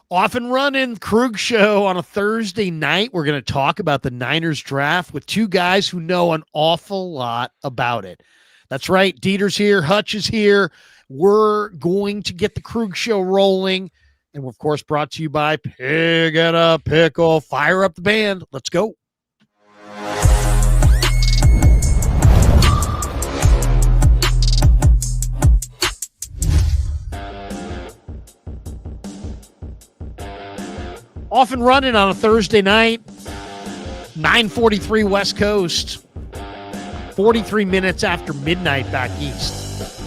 Off and running, Krueg Show on a Thursday night. We're going to talk about the Niners draft with two guys who know an awful lot about it. That's right. Dieter's here. Hutch is here. We're going to get the Krueg Show rolling. And we're, of course, brought to you by Pig and a Pickle. Fire up the band. Let's go. Off and running on a Thursday night, 9:43 West Coast, 43 minutes after midnight back east.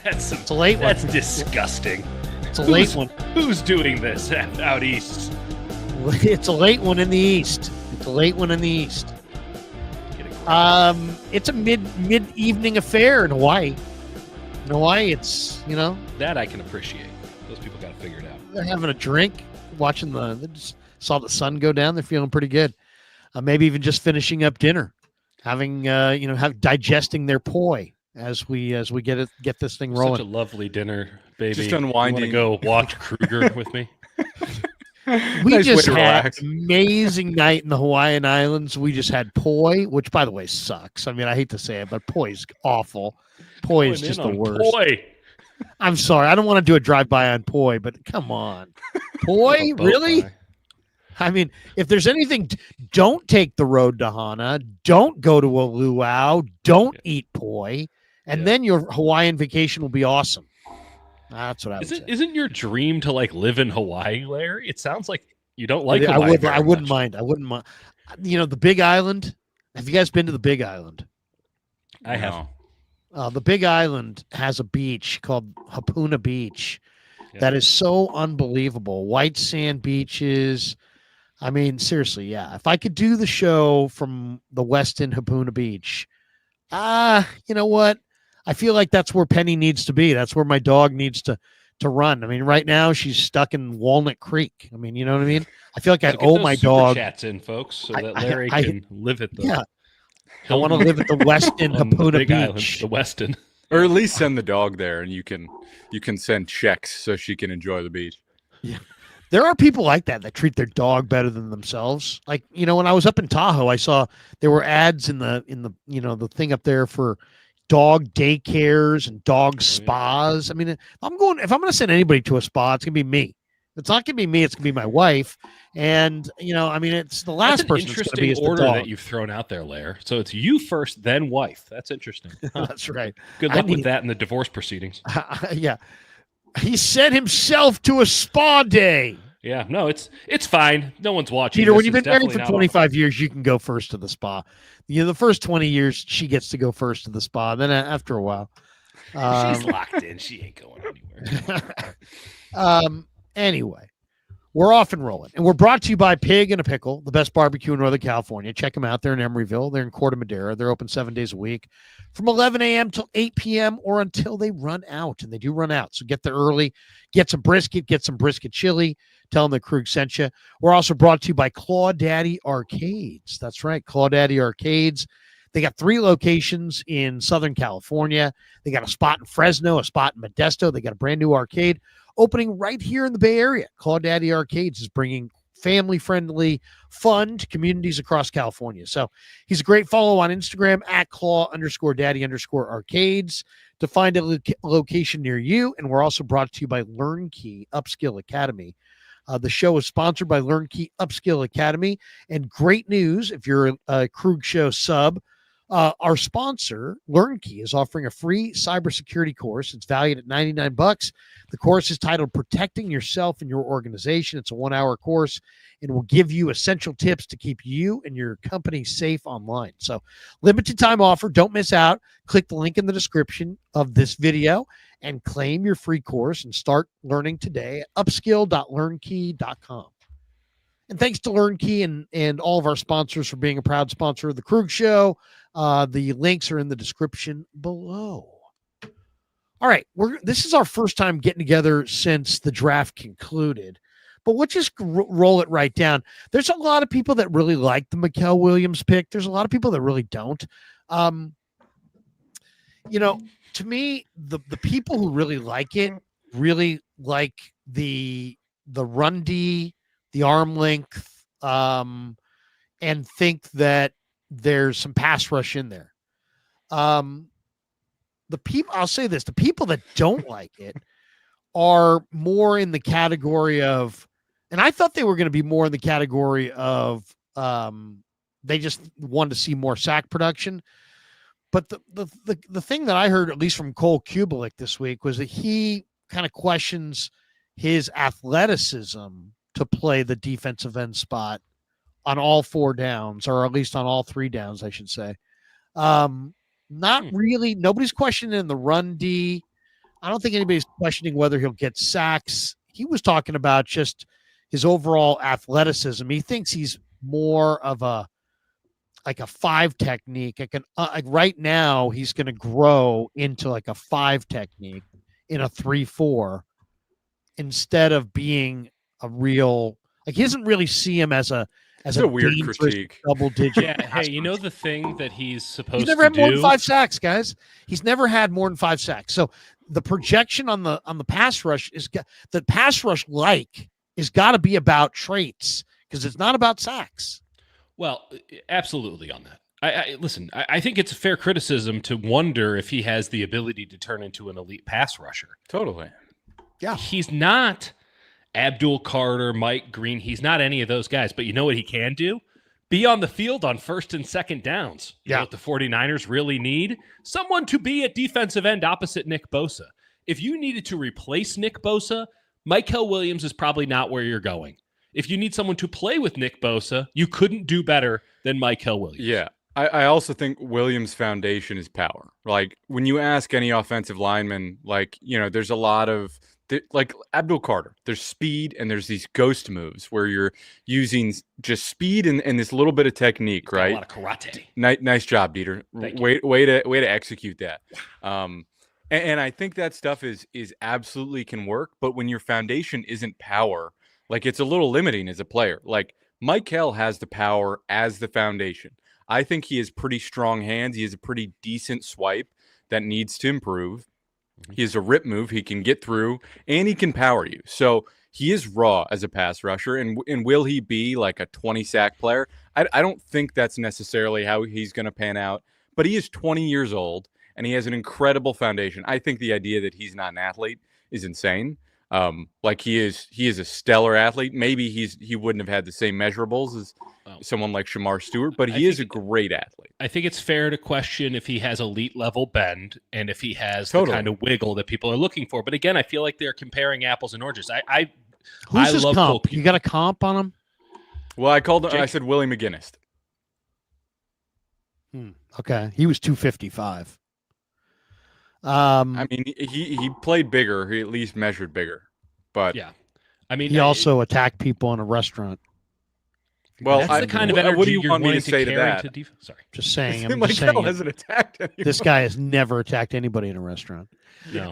It's a late one. That's disgusting. It's a late one. Who's doing this out east? It's a late one in the east. It's a mid-evening affair in Hawaii. In Hawaii, it's, That I can appreciate. Those people got to figure it out. They're having a drink. Watching they just saw the sun go down. They're feeling pretty good. Maybe even just finishing up dinner, having digesting their poi as we get this thing rolling. Such a lovely dinner, baby. Just unwinding. You want to go watch Krueger with me? We Nice just way to had relax. an amazing night in the Hawaiian Islands. We just had poi, which by the way sucks. I mean, I hate to say it, but poi's awful. Poi is just the worst. Poi. I'm sorry. I don't want to do a drive-by on poi, but come on. Poi? Really? Pie. I mean, if there's anything, don't take the road to Hana. Don't go to a luau. Don't eat poi. And then your Hawaiian vacation will be awesome. That's what I would say. Isn't your dream to live in Hawaii, Larry? It sounds like you don't like Hawaii. I wouldn't mind. The Big Island. Have you guys been to the Big Island? I have. The Big Island has a beach called Hapuna Beach that is so unbelievable. White sand beaches. I mean, seriously, yeah. If I could do the show from the Westin Hapuna Beach, you know what? I feel like that's where Penny needs to be. That's where my dog needs to run. I mean, right now she's stuck in Walnut Creek. I mean, you know what I mean? I feel like I owe my dog. Chats in, folks, so that Larry can live at the. Yeah. I want to live at the Westin Hapuna Beach. The Westin. Or at least send the dog there, and you can send checks so she can enjoy the beach. Yeah, there are people like that treat their dog better than themselves. Like, when I was up in Tahoe, I saw there were ads in the the thing up there for dog daycares and dog spas. I mean, if I'm going to send anybody to a spa, it's gonna be me. If it's not gonna be me, it's gonna be my wife. And I mean, it's the last person that's gonna be is the order dog. that you've thrown out there, Lair. So it's you first, then wife. That's interesting. Huh. That's right. Good luck with that in the divorce proceedings. Yeah, he sent himself to a spa day. Yeah, no, it's fine. No one's watching. Peter, when you've been married for 25 years, you can go first to the spa. The first 20 years, she gets to go first to the spa. Then after a while, she's locked in. She ain't going anywhere. Anyway, we're off and rolling. And we're brought to you by Pig and a Pickle, the best barbecue in Northern California. Check them out. They're in Emeryville. They're in Corte Madera. They're open 7 days a week from 11 a.m. till 8 p.m. or until they run out. And they do run out. So get there early. Get some brisket chili. Tell them that Krueg sent you. We're also brought to you by Claw Daddy Arcades. That's right, Claw Daddy Arcades. They got 3 locations in Southern California. They got a spot in Fresno, a spot in Modesto. They got a brand new arcade opening right here in the Bay Area. Claw Daddy Arcades is bringing family-friendly fun to communities across California. So he's a great follow on Instagram at claw_daddy_arcades to find a location near you. And we're also brought to you by LearnKey Upskill Academy. The show is sponsored by LearnKey Upskill Academy. And great news, if you're a Krueg Show sub, our sponsor, LearnKey, is offering a free cybersecurity course. It's valued at $99. The course is titled Protecting Yourself and Your Organization. It's a 1-hour course and will give you essential tips to keep you and your company safe online. So limited time offer. Don't miss out. Click the link in the description of this video and claim your free course and start learning today at upskill.learnkey.com. And thanks to LearnKey and all of our sponsors for being a proud sponsor of the Krueg Show. The links are in the description below. All right, this is our first time getting together since the draft concluded, but we'll just roll it right down. There's a lot of people that really like the Mykel Williams pick. There's a lot of people that really don't. To me, the people who really like it really like the the run D, the arm length, and think that there's some pass rush in there. The people, I'll say this, the people that don't like it are more in the category of, and I thought they were going to be more in the category of, they just wanted to see more sack production. But the thing that I heard, at least from Cole Kubelik this week, was that he kind of questions his athleticism to play the defensive end spot on all 4 downs, or at least on all 3 downs, I should say. Not really. Nobody's questioning the run D. I don't think anybody's questioning whether he'll get sacks. He was talking about just his overall athleticism. He thinks he's more of a 5 technique. Like right now, he's going to grow into like a 5 technique in a 3-4 instead of being a real, like, he doesn't really see him as a weird critique. Double digit. Yeah. Hey, you know the thing that he's supposed He's never to had more do? than 5 sacks, guys. He's never had more than 5 sacks. So the projection on the pass rush is the pass rush is got to be about traits, because it's not about sacks. Well, absolutely on that. Listen, I think it's a fair criticism to wonder if he has the ability to turn into an elite pass rusher. Totally. Yeah. He's not Abdul Carter, Mike Green. He's not any of those guys. But you know what he can do? Be on the field on 1st and 2nd downs. You know what the 49ers really need? Someone to be at defensive end opposite Nick Bosa. If you needed to replace Nick Bosa, Mykel Williams is probably not where you're going. If you need someone to play with Nick Bosa, you couldn't do better than Mykel Williams. Yeah. I also think Williams' foundation is power. Like, when you ask any offensive lineman, like, there's a lot of, like Abdul Carter, there's speed and there's these ghost moves where you're using just speed and this little bit of technique, right? A lot of karate. Nice job, Dieter. Way to execute that. And I think that stuff is absolutely can work. But when your foundation isn't power, like, it's a little limiting as a player. Like, Mykel has the power as the foundation. I think he has pretty strong hands. He has a pretty decent swipe that needs to improve. He has a rip move. He can get through, and he can power you. So he is raw as a pass rusher. And will he be like a 20-sack player? I don't think that's necessarily how he's going to pan out. But he is 20 years old, and he has an incredible foundation. I think the idea that he's not an athlete is insane. Like, he is a stellar athlete. Maybe he wouldn't have had the same measurables as someone like Shamar Stewart, but he is a great athlete. I think it's fair to question if he has elite level bend and if he has the kind of wiggle that people are looking for. But again, I feel like they're comparing apples and oranges. Who's his comp? You got a comp on him? Well, I said Willie McGinnis. Okay. He was 255. I mean, he played bigger. He at least measured bigger. But yeah, I mean, he also attacked people in a restaurant. Well, that's the kind of energy what do you want me to to say to that? Sorry, just saying. Mykel hasn't attacked anyone. This guy has never attacked anybody in a restaurant. No.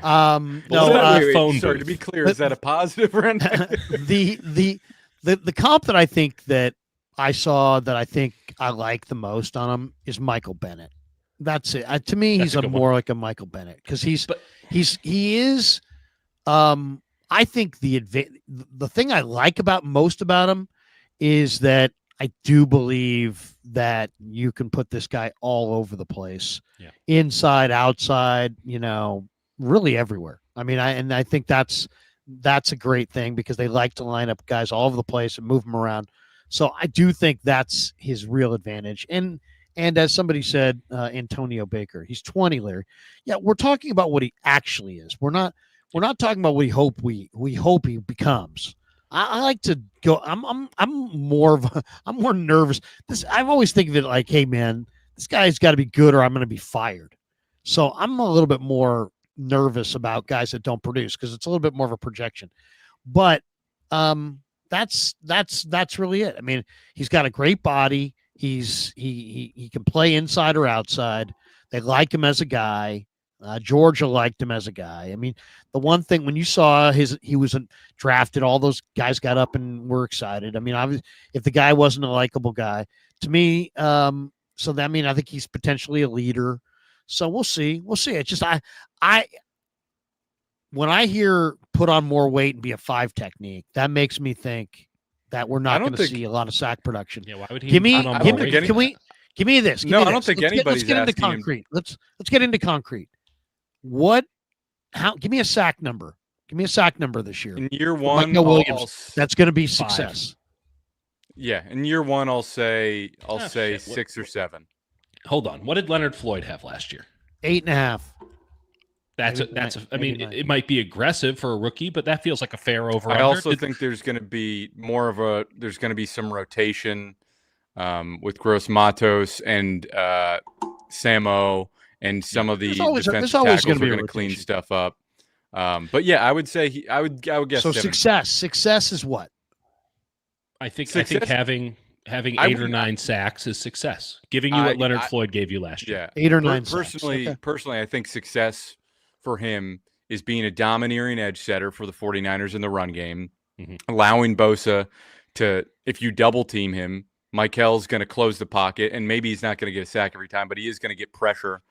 Sorry, to be clear, is that a positive or a negative? The comp that I think that I saw that I think I like the most on him is Michael Bennett. That's it. To me, he's more like a Michael Bennett, because he is. I think the thing I like most about him is that I do believe that you can put this guy all over the place, inside, outside, really everywhere. I mean, I think that's a great thing, because they like to line up guys all over the place and move them around. So I do think that's his real advantage. And as somebody said, Antonio Baker, he's 20, Larry. Yeah, we're talking about what he actually is. We're not talking about what we hope he becomes. I like to go. I'm more nervous. I've always think of it like, hey man, this guy's got to be good or I'm going to be fired. So I'm a little bit more nervous about guys that don't produce, because it's a little bit more of a projection. But that's really it. I mean, he's got a great body. He can play inside or outside. They like him as a guy. Georgia liked him as a guy. I mean, the one thing when you saw he was drafted, all those guys got up and were excited. I mean, if the guy wasn't a likable guy, to me, I think he's potentially a leader. So we'll see. It's just when I hear put on more weight and be a 5 technique, that makes me think that we're not going to see a lot of sack production. Yeah, why would he? Give me this. I don't think anybody's let's get into concrete. Let's get into concrete. Give me a sack number. Give me a sack number this year. In year one, Mykel Williams, that's going to be success. 5. Yeah, in year one, I'll say 6 or 7. Hold on. What did Leonard Floyd have last year? 8.5. I mean, it might be aggressive for a rookie, but that feels like a fair over. I also think there's going to be some rotation with Gross Matos and Samo and some of the defensive tackles are going to clean stuff up. But yeah, I would say I would guess. So 7. Success is what? I think having 8 or 9 sacks is success. Giving you what Leonard Floyd gave you last year. Yeah, 8 or 9 personally, sacks. Okay. Personally, I think success for him is being a domineering edge setter for the 49ers in the run game, allowing Bosa to, if you double team him, Mykel's going to close the pocket, and maybe he's not going to get a sack every time, but he is going to get pressure,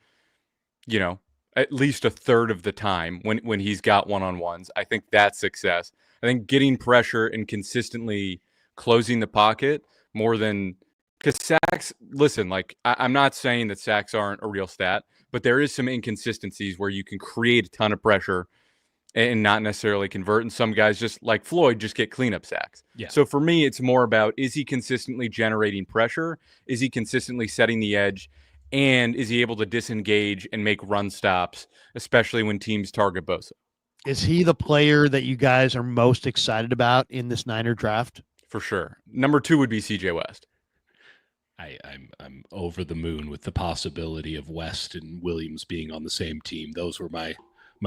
at least a third of the time when he's got one-on-ones. I think that's success. I think getting pressure and consistently closing the pocket more than – because sacks – listen, I'm not saying that sacks aren't a real stat, but there is some inconsistencies where you can create a ton of pressure and not necessarily convert. And some guys, just like Floyd, just get cleanup sacks. Yeah. So for me, it's more about, is he consistently generating pressure? Is he consistently setting the edge? And is he able to disengage and make run stops, especially when teams target Bosa? Is he the player that you guys are most excited about in this Niner draft? For sure. Number 2 would be CJ West. I'm over the moon with the possibility of West and Williams being on the same team. Those were my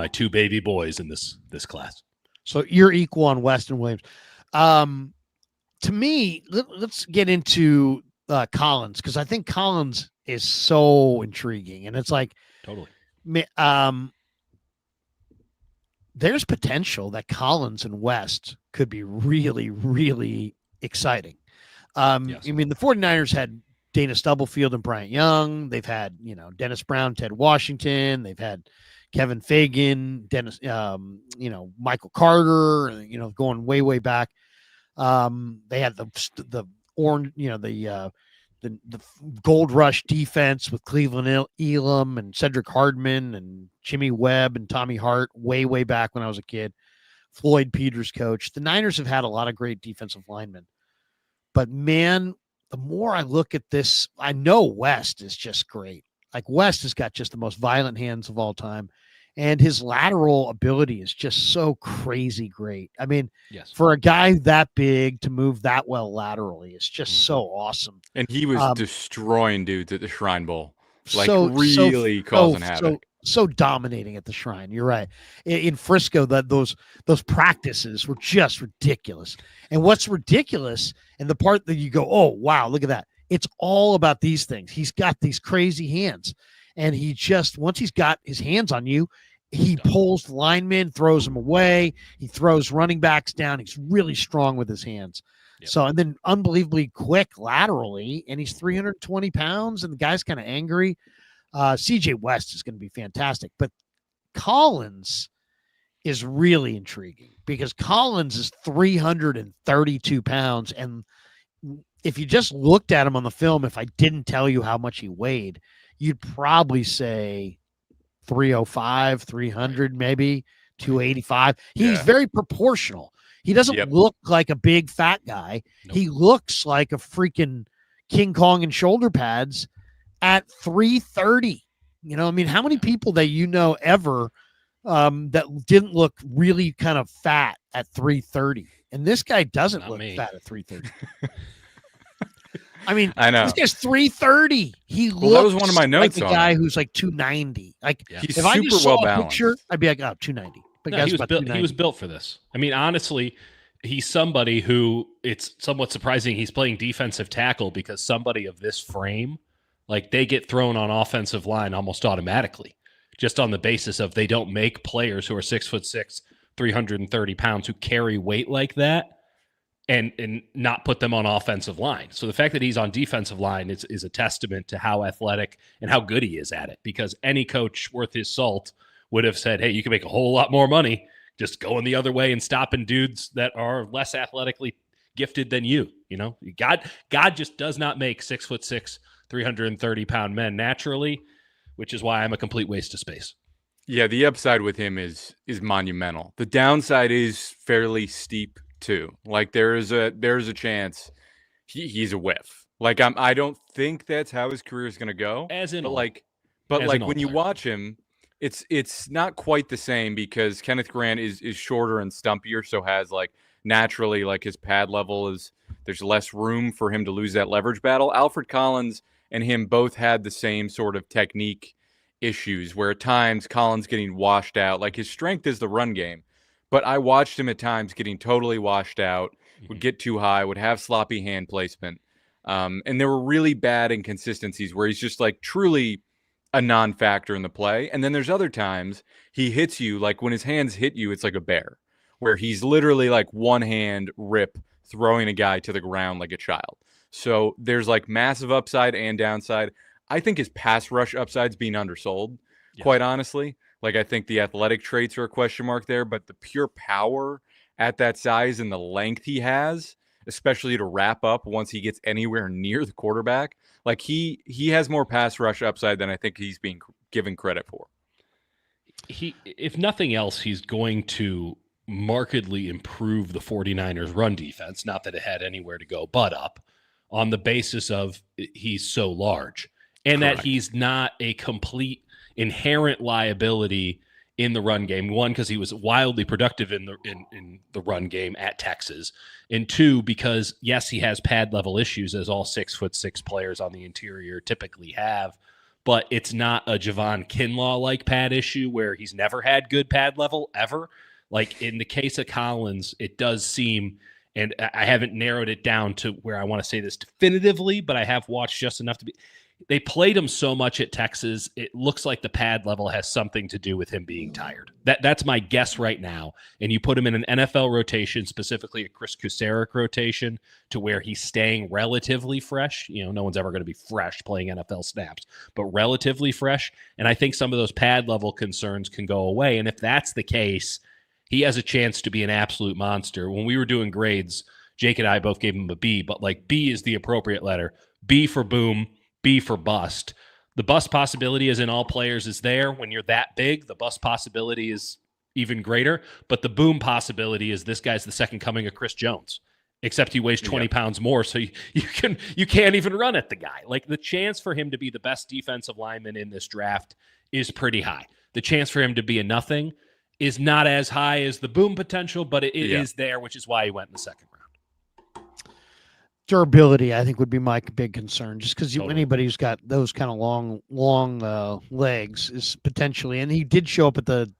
2 baby boys in this class. So you're equal on West and Williams. To me, let's get into Collins, because I think Collins is so intriguing, and it's like totally. There's potential that Collins and West could be really, really exciting. Yes. I mean, the 49ers had Dana Stubblefield and Bryant Young. They've had, Dennis Brown, Ted Washington. They've had Kevin Fagan, Dennis, Michael Carter, going way, way back. They had the orange, the gold rush defense with Cleveland Elam and Cedric Hardman and Jimmy Webb and Tommy Hart way, way back when I was a kid. Floyd Peters coach. The Niners have had a lot of great defensive linemen. But, man, the more I look at this, I know West is just great. Like, West has got just the most violent hands of all time. And his lateral ability is just so crazy great. I mean, yes, for a guy that big to move that well laterally, it's just so awesome. And he was destroying dudes at the Shrine Bowl. Really causing havoc. So dominating at the Shrine. You're right. In Frisco, those practices were just ridiculous. And what's ridiculous, and the part that you go, oh, wow, look at that. It's all about these things. He's got these crazy hands. And he just, once he's got his hands on you, he pulls the linemen, throws them away. He throws running backs down. He's really strong with his hands. Yep. So, and then unbelievably quick laterally, and he's 320 pounds, and the guy's kind of angry. CJ West is going to be fantastic, but Collins is really intriguing because Collins is 332 pounds. And if you just looked at him on the film, if I didn't tell you how much he weighed, you'd probably say 305, 300, maybe 285. He's very proportional. He doesn't look like a big fat guy. Nope. He looks like a freaking King Kong in shoulder pads at 330. I mean, how many people that ever that didn't look really kind of fat at 330? And this guy doesn't look fat at 330. I mean, I know. This guy's 330. He looks that was one of my notes like a guy who's like 290. Like, he's if I just super well saw a balanced. picture, I'd be like, oh, 290. But no, he was built for this. I mean, honestly, he's somebody who it's somewhat surprising he's playing defensive tackle because somebody of this frame, like they get thrown on offensive line almost automatically, just on the basis of they don't make players who are 6'6", 330 pounds who carry weight like that. And not put them on offensive line. So the fact that he's on defensive line is a testament to how athletic and how good he is at it, because any coach worth his salt would have said, hey, you can make a whole lot more money just going the other way and stopping dudes that are less athletically gifted than you. You know, God just does not make 6'6", 330-pound men naturally, which is why I'm a complete waste of space. Yeah, the upside with him is monumental. The downside is fairly steep too. Like there's a chance he's a whiff. Like I don't think that's how his career is going to go. But when you watch him, it's not quite the same because Kenneth Grant is shorter and stumpier, so has like naturally like his pad level is there's less room for him to lose that leverage battle. Alfred Collins and him both had the same sort of technique issues where at times Collins getting washed out. Like his strength is the run game, but I watched him at times getting totally washed out, would get too high, would have sloppy hand placement. And there were really bad inconsistencies where he's just like truly a non-factor in the play. And then there's other times he hits you, like when his hands hit you, it's like a bear, where he's literally like one hand rip throwing a guy to the ground like a child. So there's like massive upside and downside. I think his pass rush upside's being undersold, quite honestly. Like I think the athletic traits are a question mark there, but the pure power at that size and the length he has, especially to wrap up once he gets anywhere near the quarterback, like he has more pass rush upside than I think he's being given credit for. If nothing else, he's going to markedly improve the 49ers run defense, not that it had anywhere to go but up, on the basis of he's so large. And Correct. That he's not a complete inherent liability in the run game. One, because he was wildly productive in the run game at Texas. And two, because yes, he has pad level issues as all 6'6" players on the interior typically have, but it's not a Javon Kinlaw like pad issue where he's never had good pad level ever. Like in the case of Collins, it does seem, and I haven't narrowed it down to where I want to say this definitively, but I have watched just enough to be. They played him so much at Texas, it looks like the pad level has something to do with him being tired. That's my guess right now. And you put him in an NFL rotation, specifically a Chris Kusarek rotation, to where he's staying relatively fresh. You know, no one's ever going to be fresh playing NFL snaps, but relatively fresh. And I think some of those pad level concerns can go away. And if that's the case, he has a chance to be an absolute monster. When we were doing grades, Jake and I both gave him a B, but like B is the appropriate letter. B for boom. B for bust. The bust possibility is in all players is there. When you're that big, the bust possibility is even greater. But the boom possibility is this guy's the second coming of Chris Jones, except he weighs 20 pounds more, so you can't even run at the guy. Like the chance for him to be the best defensive lineman in this draft is pretty high. The chance for him to be a nothing is not as high as the boom potential, but it is there, which is why he went in the second round. Durability, I think, would be my big concern, just because anybody who's got those kind of long legs is potentially, and he did show up at at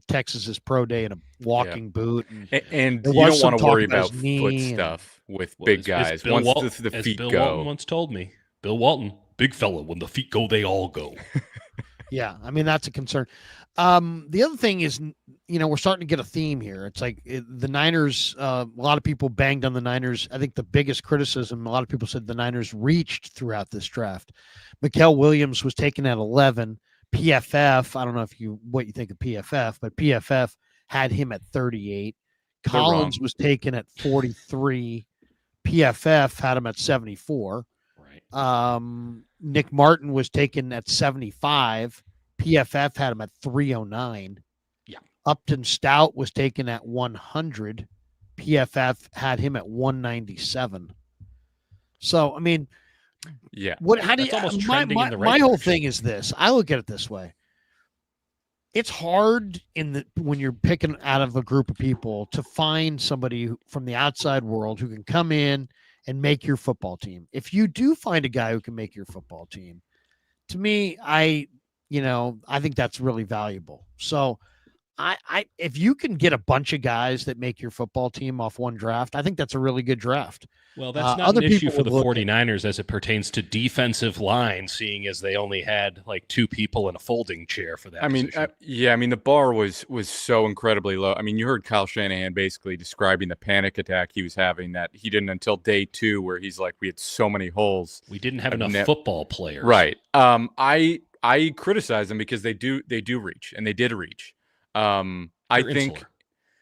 Texas's pro day in a walking boot, and you don't want to worry about foot stuff with big guys. Once the feet Bill go, Walton once told me, Bill Walton, big fella, when the feet go, they all go. Yeah, I mean that's a concern. The other thing is, we're starting to get a theme here. It's like the Niners, a lot of people banged on the Niners. I think the biggest criticism, a lot of people said the Niners reached throughout this draft. Mykel Williams was taken at 11. PFF, I don't know what you think of PFF, but PFF had him at 38. Collins was taken at 43. PFF had him at 74. Right. Nick Martin was taken at 75. PFF had him at 309. Yeah. Upton Stout was taken at 100. PFF had him at 197. So, I mean, how do you, my whole thing is this. I look at it this way. It's hard when you're picking out of a group of people to find somebody from the outside world who can come in and make your football team. If you do find a guy who can make your football team, to me, I think that's really valuable. So if you can get a bunch of guys that make your football team off one draft, I think that's a really good draft. Well, that's not an issue for the 49ers as it pertains to defensive line, seeing as they only had like two people in a folding chair for that position. The bar was so incredibly low. I mean, you heard Kyle Shanahan basically describing the panic attack he was having that he didn't until day 2, where he's like, we had so many holes. We didn't have enough football players. Right. I criticize them because they do reach, and they did reach. I think, insular.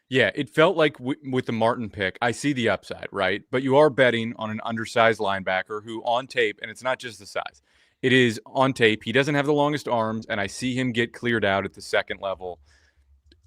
Yeah, it felt like with the Martin pick, I see the upside, right? But you are betting on an undersized linebacker who on tape, and it's not just the size, it is on tape. He doesn't have the longest arms, and I see him get cleared out at the second level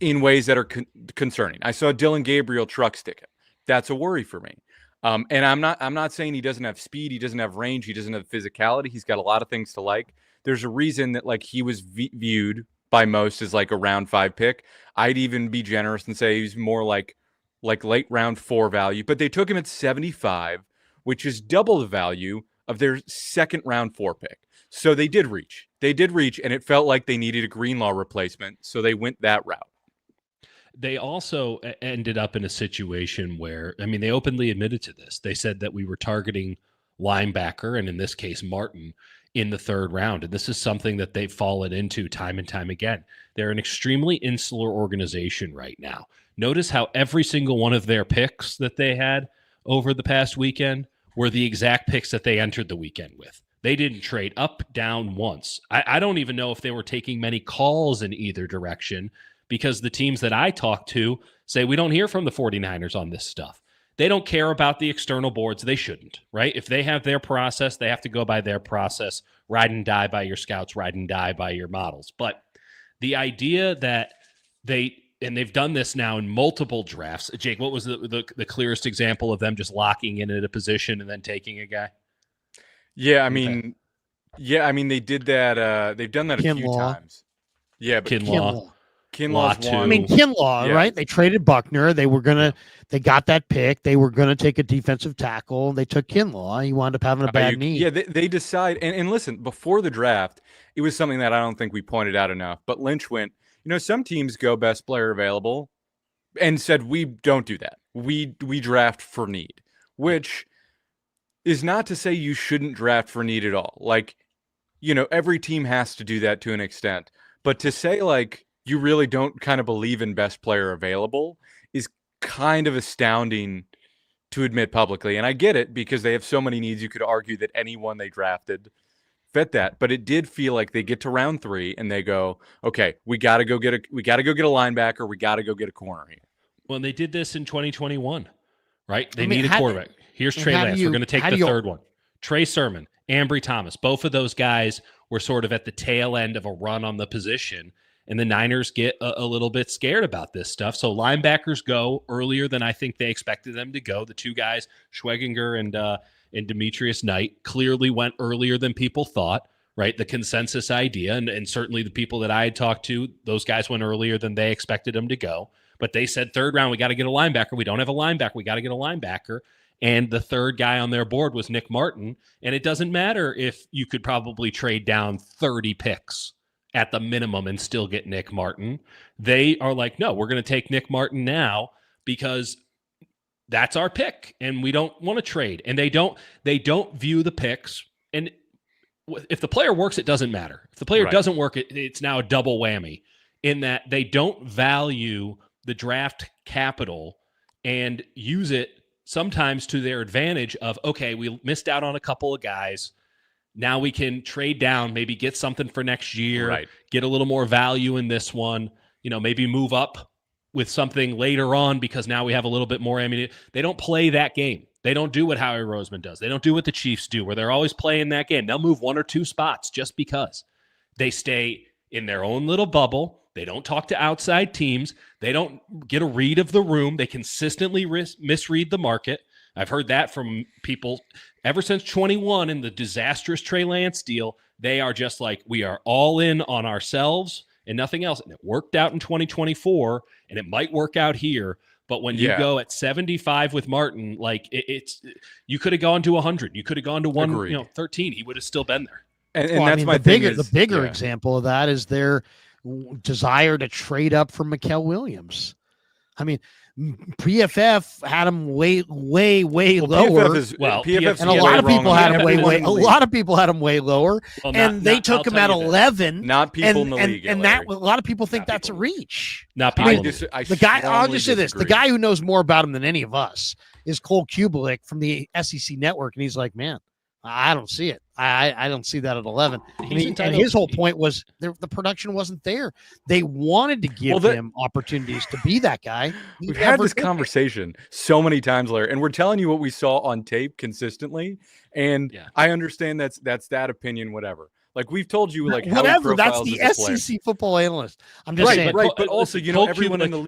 in ways that are concerning. I saw Dylan Gabriel truck stick him. That's a worry for me. And I'm not saying he doesn't have speed, he doesn't have range, he doesn't have physicality. He's got a lot of things to like. There's a reason that like he was viewed by most as like a round 5 pick. I'd even be generous and say he's more like late round 4 value, but they took him at 75, which is double the value of their second round 4 pick. So they did reach, and it felt like they needed a Greenlaw replacement. So they went that route. They also ended up in a situation where, I mean, they openly admitted to this. They said that we were targeting linebacker, and in this case, Martin, in the 3rd round. And this is something that they've fallen into time and time again. They're an extremely insular organization right now. Notice how every single one of their picks that they had over the past weekend were the exact picks that they entered the weekend with. They didn't trade up, down once. I don't even know if they were taking many calls in either direction, because the teams that I talk to say we don't hear from the 49ers on this stuff. They don't care about the external boards. They shouldn't, right? If they have their process, they have to go by their process. Ride and die by your scouts, ride and die by your models. But the idea that they've done this now in multiple drafts. Jake, what was the clearest example of them just locking in at a position and then taking a guy? Yeah, I mean, they did that. They've done that a few times. Yeah, but Kinlaw's one. I mean, Kinlaw, right? They traded Buckner. They got that pick. They were going to take a defensive tackle. They took Kinlaw. He wound up having a bad knee. Yeah, they decide. And listen, before the draft, it was something that I don't think we pointed out enough. But Lynch went, some teams go best player available, and said, we don't do that. We draft for need, which is not to say you shouldn't draft for need at all. Like, every team has to do that to an extent. But to say, like, you really don't kind of believe in best player available is kind of astounding to admit publicly. And I get it, because they have so many needs. You could argue that anyone they drafted fit that, but it did feel like they get to round 3 and they go, okay, we got to go get a linebacker. We got to go get a corner here. Well, they did this in 2021, right? They need a quarterback. Here's Trey Lance. We're going to take the 3rd one. Trey Sermon, Ambry Thomas. Both of those guys were sort of at the tail end of a run on the position. And the Niners get a little bit scared about this stuff. So linebackers go earlier than I think they expected them to go. The 2 guys, Schweginger and Demetrius Knight, clearly went earlier than people thought, right? The consensus idea, and certainly the people that I had talked to, those guys went earlier than they expected them to go. But they said 3rd round, we got to get a linebacker. We don't have a linebacker. We got to get a linebacker. And the 3rd guy on their board was Nick Martin. And it doesn't matter if you could probably trade down 30 picks at the minimum and still get Nick Martin. They are like, no, we're going to take Nick Martin now because that's our pick and we don't want to trade. And they don't view the picks. And if the player works, it doesn't matter. If the player doesn't work, it's now a double whammy, in that they don't value the draft capital and use it sometimes to their advantage of, okay, we missed out on a couple of guys. Now we can trade down, maybe get something for next year, get a little more value in this one, maybe move up with something later on because now we have a little bit more ammunition. They don't play that game. They don't do what Howie Roseman does. They don't do what the Chiefs do, where they're always playing that game. They'll move 1 or 2 spots just because. They stay in their own little bubble. They don't talk to outside teams. They don't get a read of the room. They consistently misread the market. I've heard that from people ever since 21 and the disastrous Trey Lance deal. They are just like, we are all in on ourselves and nothing else. And it worked out in 2024, and it might work out here. But when you go at 75 with Martin, like it's you could have gone to 100. You could have gone to 13. He would have still been there. And that's my thing. The bigger example of that is their desire to trade up for Mykel Williams. I mean, PFF had him way lower. PFF and a lot of people had him a lot of people had him way lower, and they took him at 11. Not people in the league, and that a lot of people think that's a reach. Not people. The guy. I'll just say this: the guy who knows more about him than any of us is Cole Kubelik from the SEC Network, and he's like, man, I don't see it. I don't see that at 11. And He's his whole point was the production wasn't there. They wanted to give him opportunities to be that guy. We've had this conversation so many times, Larry, and we're telling you what we saw on tape consistently. And I understand that's that opinion, whatever. Like we've told you, like whatever. That's the SEC football analyst. I'm just saying, right. But also, everyone in the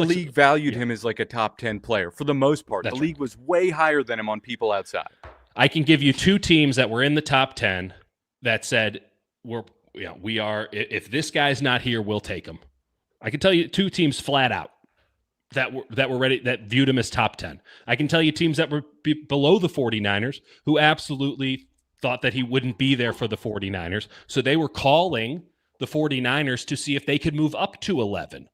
league, valued him as like a top 10 player for the most part. The league was way higher than him on people outside. I can give you 2 teams that were in the top 10 that said we are. If this guy's not here, we'll take him. I can tell you 2 teams flat out that were ready, that viewed him as top 10. I can tell you teams that were below the 49ers who absolutely thought that he wouldn't be there for the 49ers. So they were calling the 49ers to see if they could move up to 11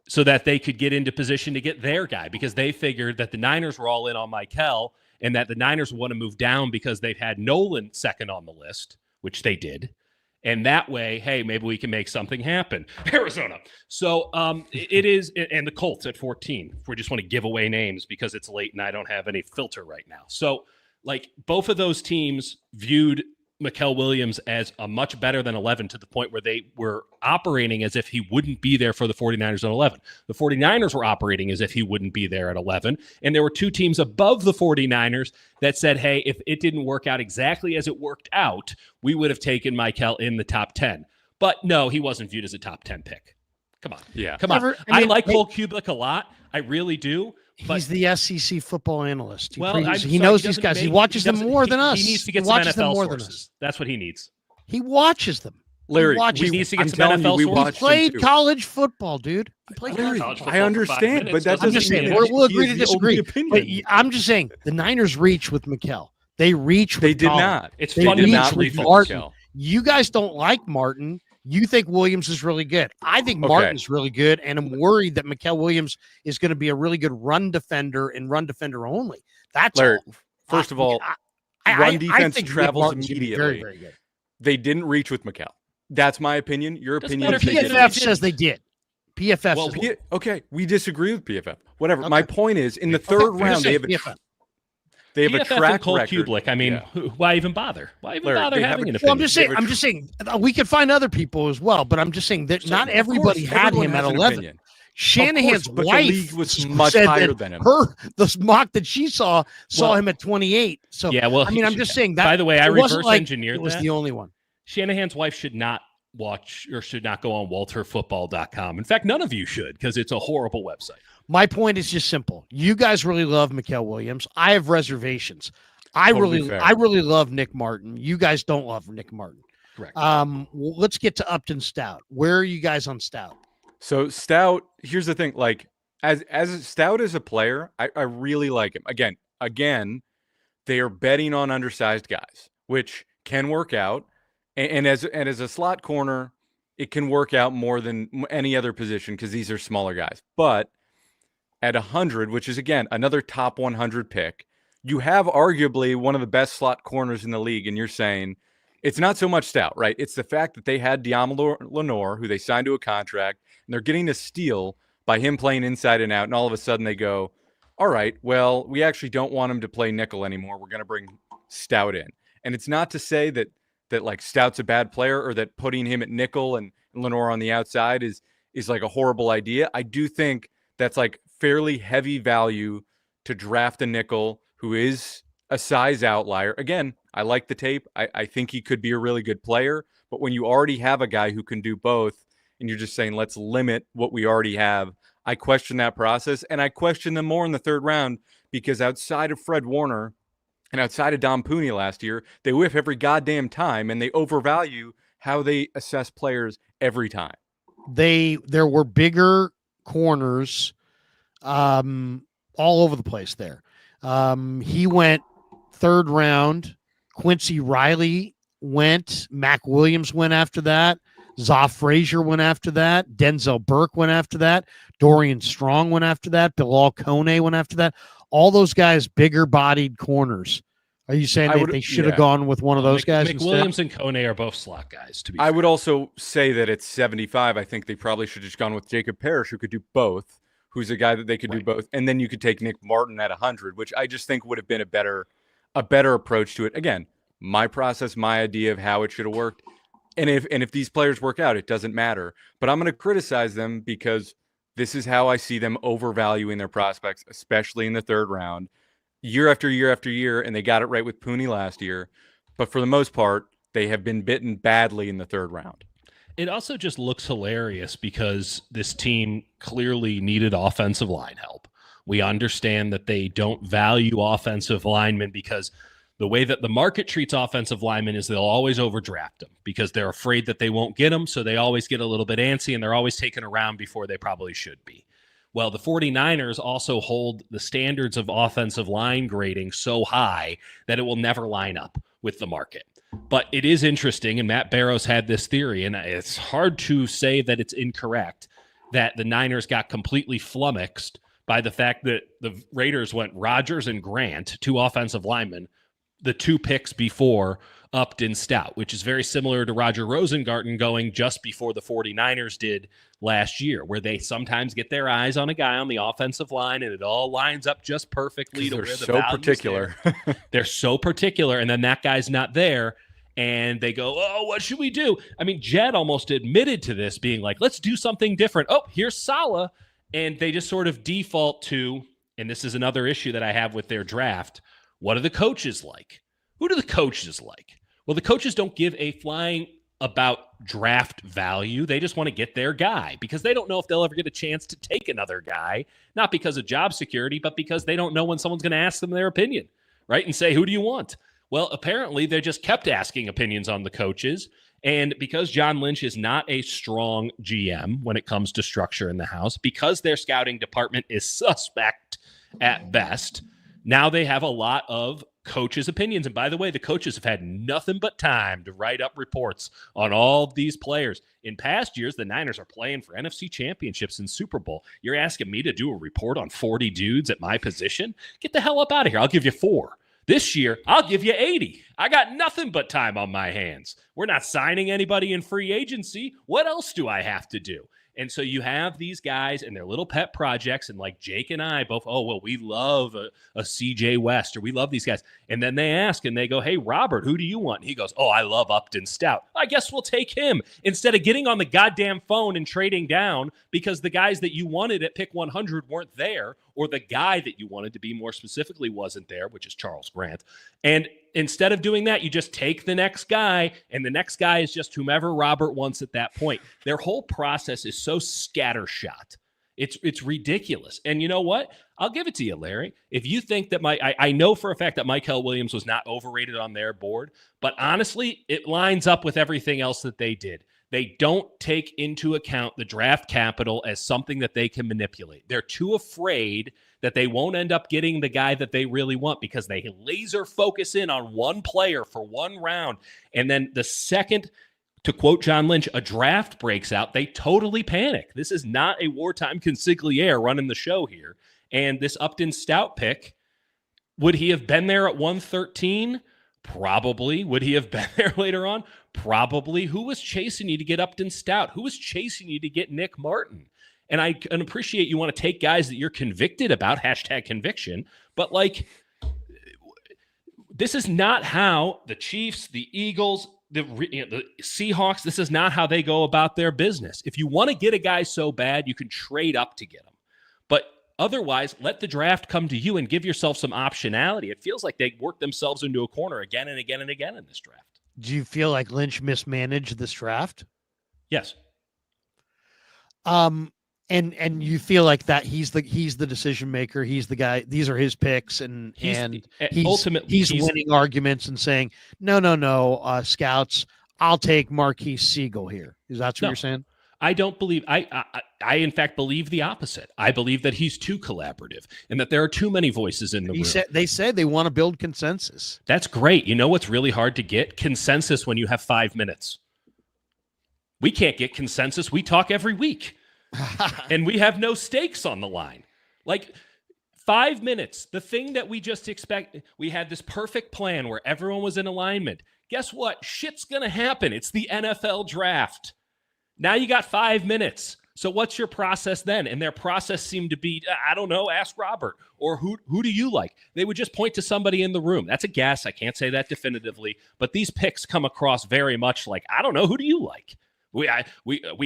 so that they could get into position to get their guy, because they figured that the Niners were all in on Mykel and that the Niners want to move down because they've had Nolan second on the list, which they did. And that way, hey, maybe we can make something happen. Arizona. So it is, and the Colts at 14. We just want to give away names because it's late and I don't have any filter right now. So like both of those teams viewed Mykel Williams as a much better than 11, to the point where they were operating as if he wouldn't be there for the 49ers at 11. The 49ers were operating as if he wouldn't be there at 11. And there were 2 teams above the 49ers that said, hey, if it didn't work out exactly as it worked out, we would have taken Mykel in the top 10. But no, he wasn't viewed as a top 10 pick. Come on. Yeah. Come on. I like Cole Kublik a lot. I really do. But he's the SEC football analyst. He knows these guys. He watches them more than us. He needs to get some NFL sources. That's what he needs. He watches them. Larry, he needs to get some NFL sources. He played college football, dude. He played college football. I understand, but that I'm just saying, we'll agree to disagree. But I'm just saying, the Niners reach with Mykel. They reach with They did Collins. not. It's fun to not reach with Martin. Mykel. You guys don't like Martin. You think Williams is really good. I think Martin's really good, and I'm worried that Mykel Williams is going to be a really good run defender and run defender only. That's Larry, all. First of all, run defense travels immediately. Very, very good. They didn't reach with Mykel. That's my opinion. Your opinion. PFF says they did. PFF says okay, we disagree with PFF. Whatever. Okay. My point is, in the third round, they have a track record. Kublik. I mean, why even bother? Why even bother having an opinion? Well, I'm just saying we could find other people as well, but I'm just saying that not everybody had him at 11. Shanahan's wife was much higher than him. The mock that she saw him at 28. So yeah, well, I mean, I'm just saying that. By the way, I reverse engineered it was the only one. Shanahan's wife should not watch or should not go on walterfootball.com. In fact, none of you should, because it's a horrible website. My point is just simple. You guys really love Mykel Williams. I have reservations. I really love Nick Martin. You guys don't love Nick Martin. Correct. Let's get to Upton Stout. Where are you guys on Stout? So Stout, here's the thing. Like as Stout as a player, I really like him. Again, they are betting on undersized guys, which can work out. And as a slot corner, it can work out more than any other position because these are smaller guys. But at 100, which is, again, another top 100 pick, you have arguably one of the best slot corners in the league, and you're saying it's not so much Stout, right? It's the fact that they had Diamo Lenore, who they signed to a contract, and they're getting a steal by him playing inside and out, and all of a sudden they go, all right, well, we actually don't want him to play nickel anymore. We're going to bring Stout in. And it's not to say that like Stout's a bad player or that putting him at nickel and Lenore on the outside is like a horrible idea. I do think that's like fairly heavy value to draft a nickel who is a size outlier. Again, I like the tape. I think he could be a really good player, but when you already have a guy who can do both and you're just saying, let's limit what we already have, I question that process. And I question them more in the third round because outside of Fred Warner and outside of Dom Pooney last year, they whiff every goddamn time and they overvalue how they assess players every time. There were bigger corners all over the place there. He went third round. Quincy Riley went. Mac Williams went after that. Zoff Frazier went after that. Denzel Burke went after that. Dorian Strong went after that. Bilal Kone went after that. All those guys, bigger bodied corners. Are you saying that they should have gone with one of those guys? Williams and Kone are both slot guys. To be fair. I would also say that at 75, I think they probably should have just gone with Jacob Parrish, who could do both, who's a guy that they could do both. And then you could take Nick Martin at 100, which I just think would have been a better a better approach to it. Again, my process, my idea of how it should have worked. And if these players work out, it doesn't matter. But I'm going to criticize them because this is how I see them overvaluing their prospects, especially in the third round, year after year after year. And they got it right with Pooney last year. But for the most part, they have been bitten badly in the third round. It also just looks hilarious because this team clearly needed offensive line help. We understand that they don't value offensive linemen because the way that the market treats offensive linemen is they'll always overdraft them because they're afraid that they won't get them. So they always get a little bit antsy and they're always taken around before they probably should be. Well, the 49ers also hold the standards of offensive line grading so high that it will never line up with the market. But it is interesting, and Matt Barrows had this theory, and it's hard to say that it's incorrect, that the Niners got completely flummoxed by the fact that the Raiders went Rodgers and Grant, 2 offensive linemen, the 2 picks before Upton Stout, which is very similar to Roger Rosengarten going just before the 49ers did last year, where they sometimes get their eyes on a guy on the offensive line and it all lines up just perfectly to where the so particular. They're so particular, and then that guy's not there, and they go, oh, what should we do? I mean, Jed almost admitted to this, being like, let's do something different. Oh, here's Saleh, and they just sort of default to, and this is another issue that I have with their draft, what are the coaches like? Who do the coaches like? Well, the coaches don't give a flying about draft value. They just want to get their guy because they don't know if they'll ever get a chance to take another guy, not because of job security, but because they don't know when someone's going to ask them their opinion, right? And say, who do you want? Well, apparently they just kept asking opinions on the coaches. And because John Lynch is not a strong GM when it comes to structure in the house, because their scouting department is suspect at best, now they have a lot of coaches' opinions. And by the way, the coaches have had nothing but time to write up reports on all of these players. In past years, the Niners are playing for NFC championships and Super Bowl. You're asking me to do a report on 40 dudes at my position? Get the hell up out of here. I'll give you 4. This year, I'll give you 80. I got nothing but time on my hands. We're not signing anybody in free agency. What else do I have to do? And so you have these guys and their little pet projects, and like Jake and I both, oh, well, we love a CJ West, or we love these guys. And then they ask and they go, hey, Robert, who do you want? And he goes, oh, I love Upton Stout. I guess we'll take him instead of getting on the goddamn phone and trading down because the guys that you wanted at pick 100 weren't there, or the guy that you wanted to be more specifically wasn't there, which is Charles Grant. And instead of doing that, you just take the next guy, and the next guy is just whomever Robert wants at that point. Their whole process is so scattershot. It's ridiculous. And you know what? I'll give it to you, Larry. If you think that I know for a fact that Mykel Williams was not overrated on their board, but honestly, it lines up with everything else that they did. They don't take into account the draft capital as something that they can manipulate. They're too afraid that they won't end up getting the guy that they really want because they laser focus in on one player for one round. And then the second, to quote John Lynch, a draft breaks out, they totally panic. This is not a wartime consigliere running the show here. And this Upton Stout pick, would he have been there at 113? Probably. Would he have been there later on? Probably. Who was chasing you to get Upton Stout? Who was chasing you to get Nick Martin? And I can appreciate you want to take guys that you're convicted about, #conviction, but like, this is not how the Chiefs, the Eagles, the Seahawks, this is not how they go about their business. If you want to get a guy so bad, you can trade up to get him. But otherwise, let the draft come to you and give yourself some optionality. It feels like they work themselves into a corner again and again and again in this draft. Do you feel like Lynch mismanaged this draft? Yes. And you feel like that he's the decision maker. He's the guy. These are his picks, and ultimately he's winning arguments and saying, no, scouts, I'll take Marques Sigle here. Is that what you're saying? I don't believe. I in fact believe the opposite. I believe that he's too collaborative and that there are too many voices in the room. They said they want to build consensus. That's great. You know what's really hard to get? Consensus when you have 5 minutes. We can't get consensus. We talk every week. And we have no stakes on the line. Like 5 minutes, the thing that we just expect, we had this perfect plan where everyone was in alignment. Guess what? Shit's going to happen. It's the NFL draft. Now you got 5 minutes. So what's your process then? And their process seemed to be, I don't know, ask Robert, or who do you like? They would just point to somebody in the room. That's a guess. I can't say that definitively, but these picks come across very much like, I don't know, who do you like? We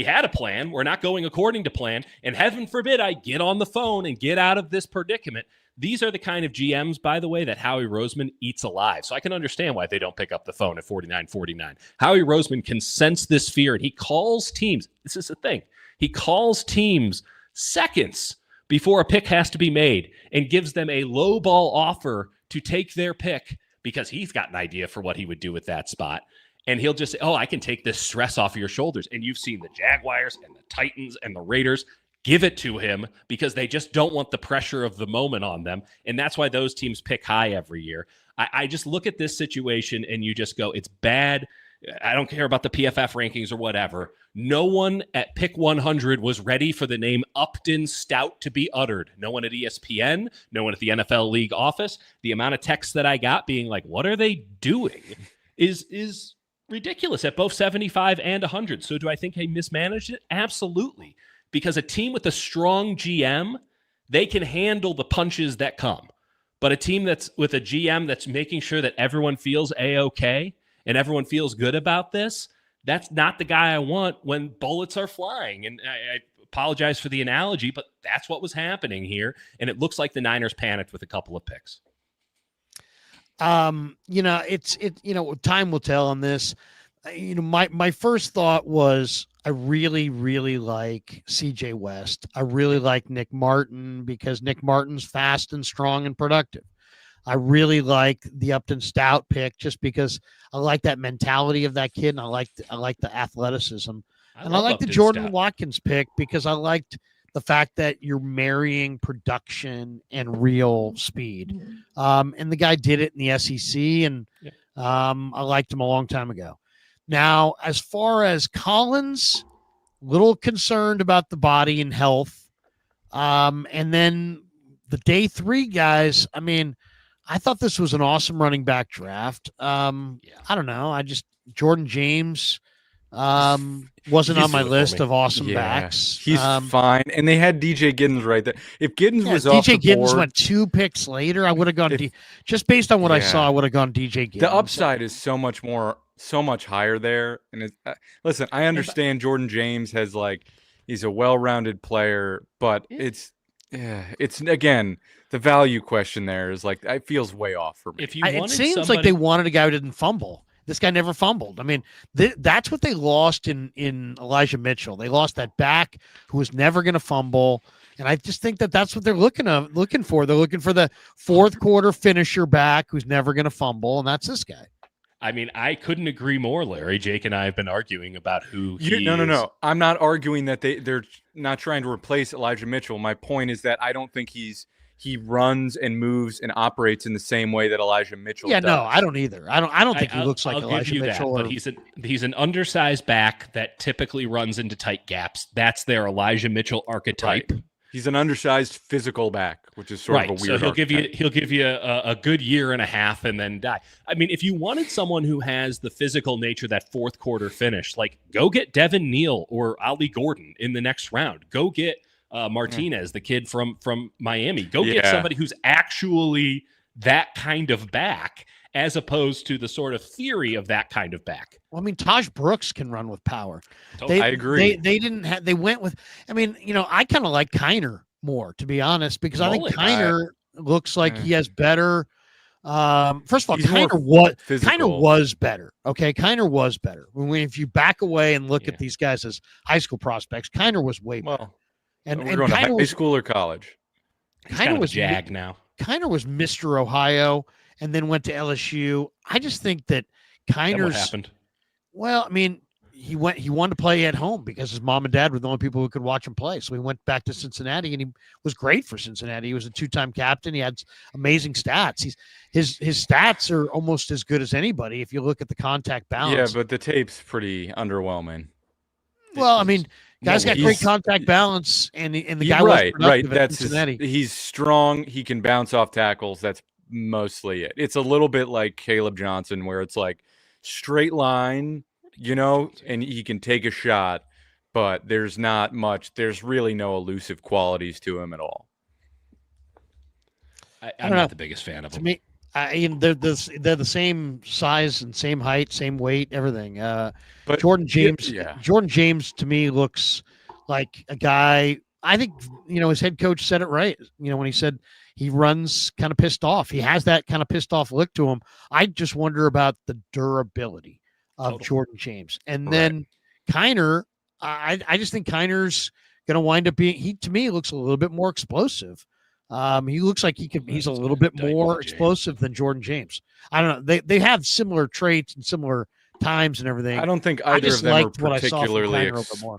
had a plan. We're not going according to plan. And heaven forbid I get on the phone and get out of this predicament. These are the kind of GMs, by the way, that Howie Roseman eats alive. So I can understand why they don't pick up the phone at 49-49. Howie Roseman can sense this fear, and he calls teams. This is the thing. He calls teams seconds before a pick has to be made and gives them a low ball offer to take their pick because he's got an idea for what he would do with that spot. And he'll just say, oh, I can take this stress off of your shoulders. And you've seen the Jaguars and the Titans and the Raiders give it to him because they just don't want the pressure of the moment on them. And that's why those teams pick high every year. I just look at this situation and you just go, it's bad. I don't care about the PFF rankings or whatever. No one at pick 100 was ready for the name Upton Stout to be uttered. No one at ESPN, no one at the NFL league office. The amount of texts that I got being like, what are they doing is ridiculous at both 75 and 100. So do I think he mismanaged it? Absolutely. Because a team with a strong GM, they can handle the punches that come. But a team that's with a GM that's making sure that everyone feels A-okay and everyone feels good about this, that's not the guy I want when bullets are flying. And I apologize for the analogy, but that's what was happening here. And it looks like the Niners panicked with a couple of picks. Time will tell on this. My first thought was I really, really like CJ West. I really like Nick Martin because Nick Martin's fast and strong and productive. I really like the Upton Stout pick just because I like that mentality of that kid, and I like the athleticism. And I like the Jordan Watkins pick because I liked the fact that you're marrying production and real speed. And the guy did it in the SEC, and I liked him a long time ago. Now, as far as Collins, little concerned about the body and health. And then the day 3 guys, I mean, I thought this was an awesome running back draft. I don't know. Jordan James wasn't on my list of awesome backs. He's fine. And they had DJ Giddens right there. If Giddens was off the board, DJ Giddens went 2 picks later, I would have gone just based on what I saw, I would have gone DJ Giddens. The upside is so much higher there. And listen, I understand Jordan James has he's a well-rounded player, but it's again, the value question there is it feels way off for me. It seems like they wanted a guy who didn't fumble. This guy never fumbled. I mean, that's what they lost in Elijah Mitchell. They lost that back who was never going to fumble. And I just think that's what they're looking for. They're looking for the fourth quarter finisher back who's never going to fumble, and that's this guy. I mean, I couldn't agree more, Larry. Jake and I have been arguing about who No. I'm not arguing that they're not trying to replace Elijah Mitchell. My point is that I don't think he runs and moves and operates in the same way that Elijah Mitchell does. No, I don't either. I don't think he looks like Elijah Mitchell. But he's an undersized back that typically runs into tight gaps. That's their Elijah Mitchell archetype. Right. He's an undersized physical back, which is sort of a weird. So he'll give you a good year and a half and then die. I mean, if you wanted someone who has the physical nature, that fourth quarter finish, go get Devin Neal or Ali Gordon in the next round. Go get Martinez, the kid from Miami. Go get somebody who's actually that kind of back, as opposed to the sort of theory of that kind of back. Well, I mean, Taj Brooks can run with power. Totally. I agree. They went with, I mean, I kind of like Kiner more, to be honest, because I think Kiner looks like he has better. First of all, Kiner was better. Okay. Kiner was better. If you back away and look at these guys as high school prospects, Kiner was way better. And we're going to high school or college. Kiner was Jag now. Kiner was Mr. Ohio and then went to LSU. I just think that Kiner's. What happened? Well, I mean, he wanted to play at home because his mom and dad were the only people who could watch him play. So he went back to Cincinnati, and he was great for Cincinnati. He was a 2-time captain. He had amazing stats. His stats are almost as good as anybody if you look at the contact balance. Yeah, but the tape's pretty underwhelming. Well, I mean, guy's got great contact balance, and the guy was productive at Cincinnati. He's strong. He can bounce off tackles. That's mostly it. It's a little bit like Caleb Johnson, where it's straight line, and he can take a shot, but there's not much. There's really no elusive qualities to him at all. I'm not the biggest fan of him. To me, they're the same size and same height, same weight, everything. But Jordan James, Jordan James to me looks like a guy. I think his head coach said it right. When he said he runs kind of pissed off. He has that kind of pissed off look to him. I just wonder about the durability of Jordan James, and then Kiner. I just think Kiner's going to wind up being. He to me looks a little bit more explosive. He looks like he's a little bit more explosive than Jordan James. I don't know. They have similar traits and similar times and everything. I don't think either of them are particularly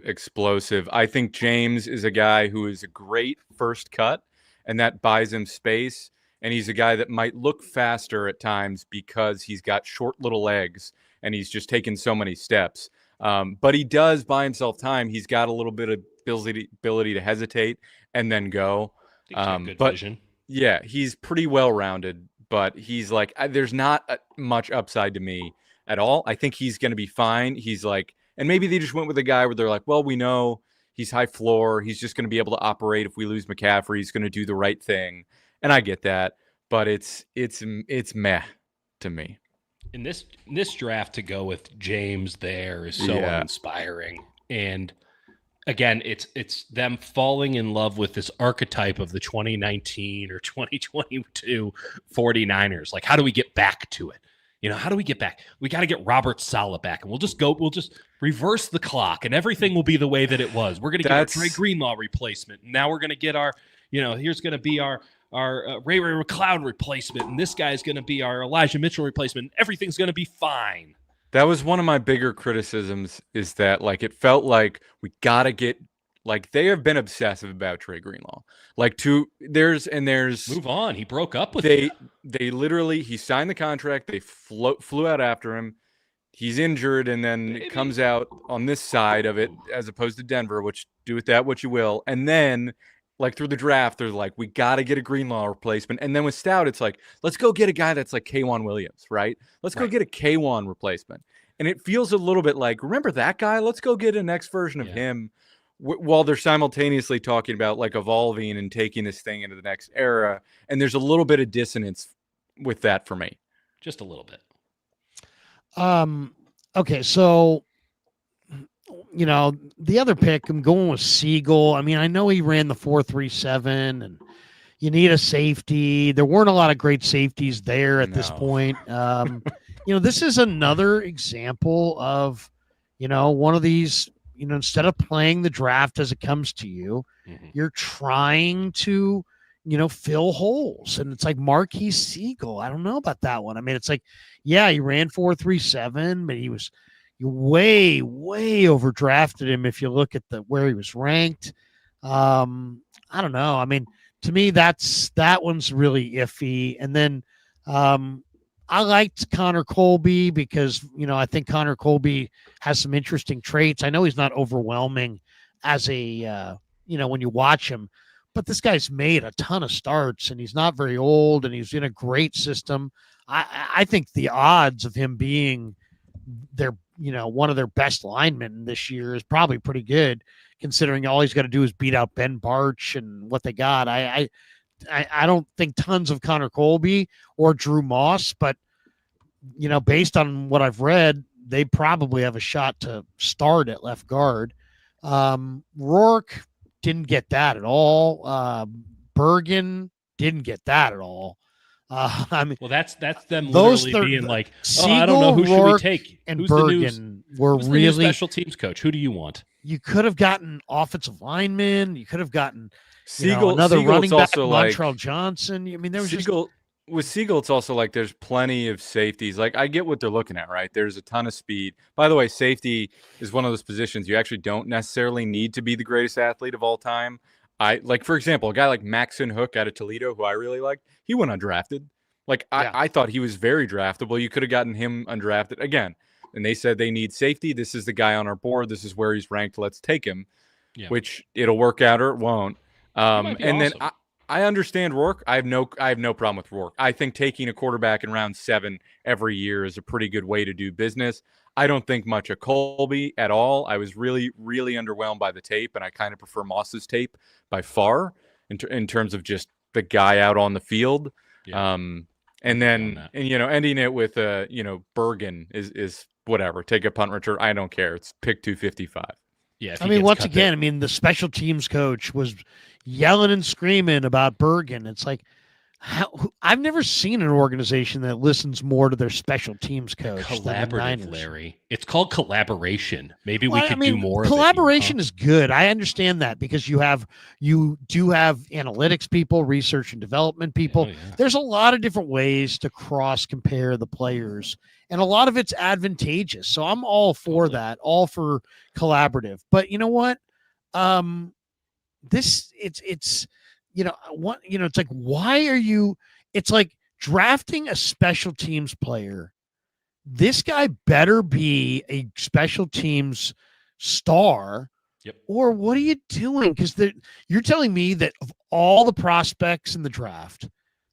explosive. I think James is a guy who is a great first cut, and that buys him space. And he's a guy that might look faster at times because he's got short little legs and he's just taken so many steps. But he does buy himself time. He's got a little bit of ability to hesitate and then go. Good vision. Yeah, he's pretty well-rounded, but he's like, there's not much upside to me at all. I think he's going to be fine. He's like, and maybe they just went with a guy where they're like, well, we know he's high floor. He's just going to be able to operate. If we lose McCaffrey, he's going to do the right thing. And I get that, but it's meh to me. In this draft, to go with James there is so uninspiring. And again, it's them falling in love with this archetype of the 2019 or 2022 49ers. Like, how do we get back to it? How do we get back? We got to get Robert Saleh back, and we'll just reverse the clock, and everything will be the way that it was. We're going to get our Dre Greenlaw replacement, and now we're going to get our, here's going to be our Ray McCloud replacement, and this guy's going to be our Elijah Mitchell replacement. And everything's going to be fine. That was one of my bigger criticisms, is that it felt like we got to get, they have been obsessive about Dre Greenlaw. There's move on. He broke up with they literally, he signed the contract. They flew out after him. He's injured, and then it comes out on this side of it as opposed to Denver, which do with that what you will. And then through the draft, they're like, we got to get a Greenlaw replacement. And then with Stout, it's like, let's go get a guy that's like K'Wan Williams, right? Let's go get a K'Wan replacement. And it feels a little bit like, remember that guy? Let's go get a next version of him, while they're simultaneously talking about evolving and taking this thing into the next era. And there's a little bit of dissonance with that for me. Just a little bit. Okay, so the other pick, I'm going with Sigle. I mean, I know he ran the 4.37, and you need a safety. There weren't a lot of great safeties there at this point. This is another example of, one of these, instead of playing the draft as it comes to you, you're trying to, fill holes. And it's like Marques Sigle. I don't know about that one. I mean, it's like, yeah, he ran 4.37, but you way overdrafted him if you look at where he was ranked. I don't know. I mean, to me, that one's really iffy. And then I liked Connor Colby because, I think Connor Colby has some interesting traits. I know he's not overwhelming as a, when you watch him, but this guy's made a ton of starts, and he's not very old, and he's in a great system. I think the odds of him being one of their best linemen this year is probably pretty good, considering all he's got to do is beat out Ben Barch and what they got. I don't think tons of Connor Colby or Drew Moss, but based on what I've read, they probably have a shot to start at left guard. Rourke didn't get that at all. Bergen didn't get that at all. I mean, well, that's them literally being like, Sigle, I don't know who Rourke, should we take. And who's Bergen were who's really the new special teams coach. Who do you want? You could have gotten offensive linemen. You could have gotten Sigle, another Sigle's running back, also Montrell Johnson. I mean, there was with Sigle, it's also like there's plenty of safeties. I get what they're looking at, right? There's a ton of speed. By the way, safety is one of those positions you actually don't necessarily need to be the greatest athlete of all time. For example, a guy like Maxon Hook out of Toledo, who I really liked, he went undrafted. I thought he was very draftable. You could have gotten him undrafted again. And they said they need safety. This is the guy on our board. This is where he's ranked. Let's take him, which it'll work out or it won't. And awesome. Then I understand Rourke. I have no problem with Rourke. I think taking a quarterback in round 7 every year is a pretty good way to do business. I don't think much of Colby at all. I was really, really underwhelmed by the tape, and I kind of prefer Moss's tape by far in terms of just the guy out on the field. Yeah. And then, ending it with Bergen is whatever. Take a punt return. I don't care. It's pick 255. Yeah. I mean, once again, the special teams coach was yelling and screaming about Bergen. It's like, I've never seen an organization that listens more to their special teams coach. Collaborative, Larry. It's called collaboration. Maybe we could do more. Collaboration is good. I understand that because you do have analytics people, research and development people. There's a lot of different ways to cross compare the players, and a lot of it's advantageous. So I'm all for that, all for collaborative. But you know what? It's like, why are you? It's like drafting a special teams player. This guy better be a special teams star. Yep. Or what are you doing? Because you're telling me that of all the prospects in the draft,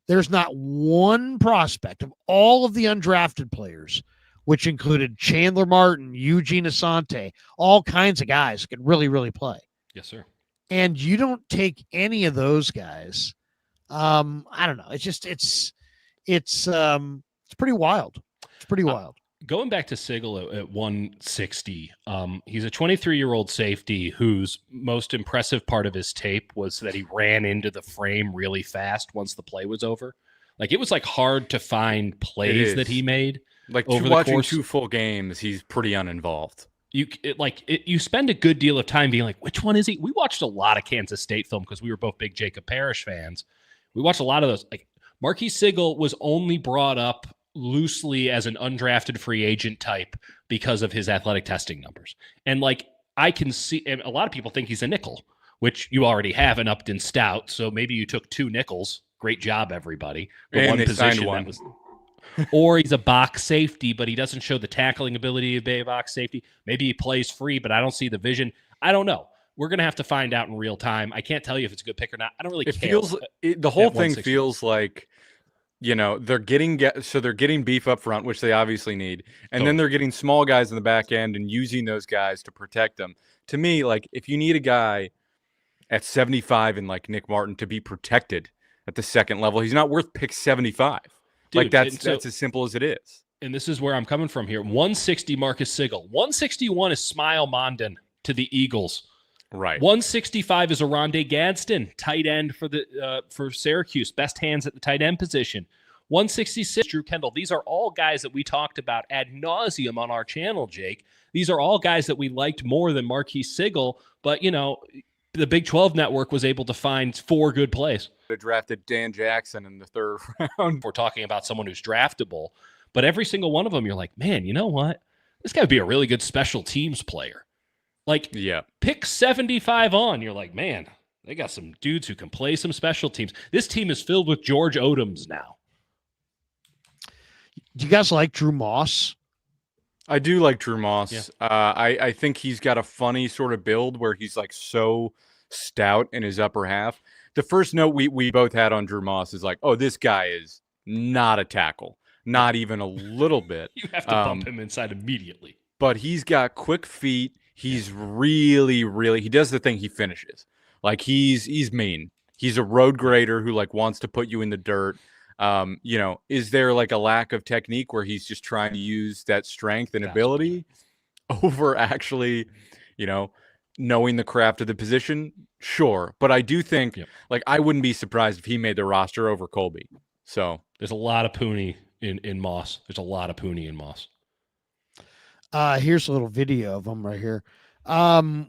there's not one prospect of all of the undrafted players, which included Chandler Martin, Eugene Asante, all kinds of guys could really, really play. Yes, sir. And you don't take any of those guys. I don't know. It's just it's pretty wild. It's pretty wild. Going back to Sigle at 160, he's a 23-year-old safety whose most impressive part of his tape was that he ran into the frame really fast once the play was over. Like, it was like hard to find plays that he made. Like, watching 2 full games, he's pretty uninvolved. You spend a good deal of time being like, which one is he? We watched a lot of Kansas State film because we were both big Jacob Parrish fans. We watched a lot of those. Like, Marques Sigle was only brought up loosely as an undrafted free agent type because of his athletic testing numbers. And like, I can see, and a lot of people think he's a nickel, which you already have an Upton Stout. So maybe you took 2 nickels. Great job, everybody. And one position that was. Or he's a box safety, but he doesn't show the tackling ability of a box safety. Maybe he plays free, but I don't see the vision. I don't know. We're going to have to find out in real time. I can't tell you if it's a good pick or not. I don't really care. The whole thing feels like, they're getting beef up front, which they obviously need. And then they're getting small guys in the back end and using those guys to protect them. To me, like, if you need a guy at 75 and like Nick Martin to be protected at the second level, he's not worth pick 75. Dude, like, that's as simple as it is. And this is where I'm coming from here. 160 Marques Sigle. 161 is Smile Mondon to the Eagles. Right. 165 is Aronde Gadsden, tight end for Syracuse. Best hands at the tight end position. 166, Drew Kendall. These are all guys that we talked about ad nauseum on our channel, Jake. These are all guys that we liked more than Marques Sigle, but, the Big 12 network was able to find 4 good plays. They drafted Dan Jackson in the 3rd round. We're talking about someone who's draftable, but every single one of them, you're like, man, you know what? This guy would be a really good special teams player. Like, pick 75 on. You're like, man, they got some dudes who can play some special teams. This team is filled with George Odoms now. Do you guys like Drew Moss? I do like Drew Moss. Yeah. I think he's got a funny sort of build where he's like so stout in his upper half. The first note we both had on Drew Moss is like, oh, this guy is not a tackle. Not even a little bit. You have to bump him inside immediately. But he's got quick feet. He's really, really, he does the thing, he finishes. Like, he's mean. He's a road grader who like wants to put you in the dirt. Is there like a lack of technique where he's just trying to use that strength and ability over actually, knowing the craft of the position? Sure. But I do think like, I wouldn't be surprised if he made the roster over Colby. So there's a lot of Pooney in Moss. There's a lot of Pooney in Moss. Here's a little video of him right here. Let's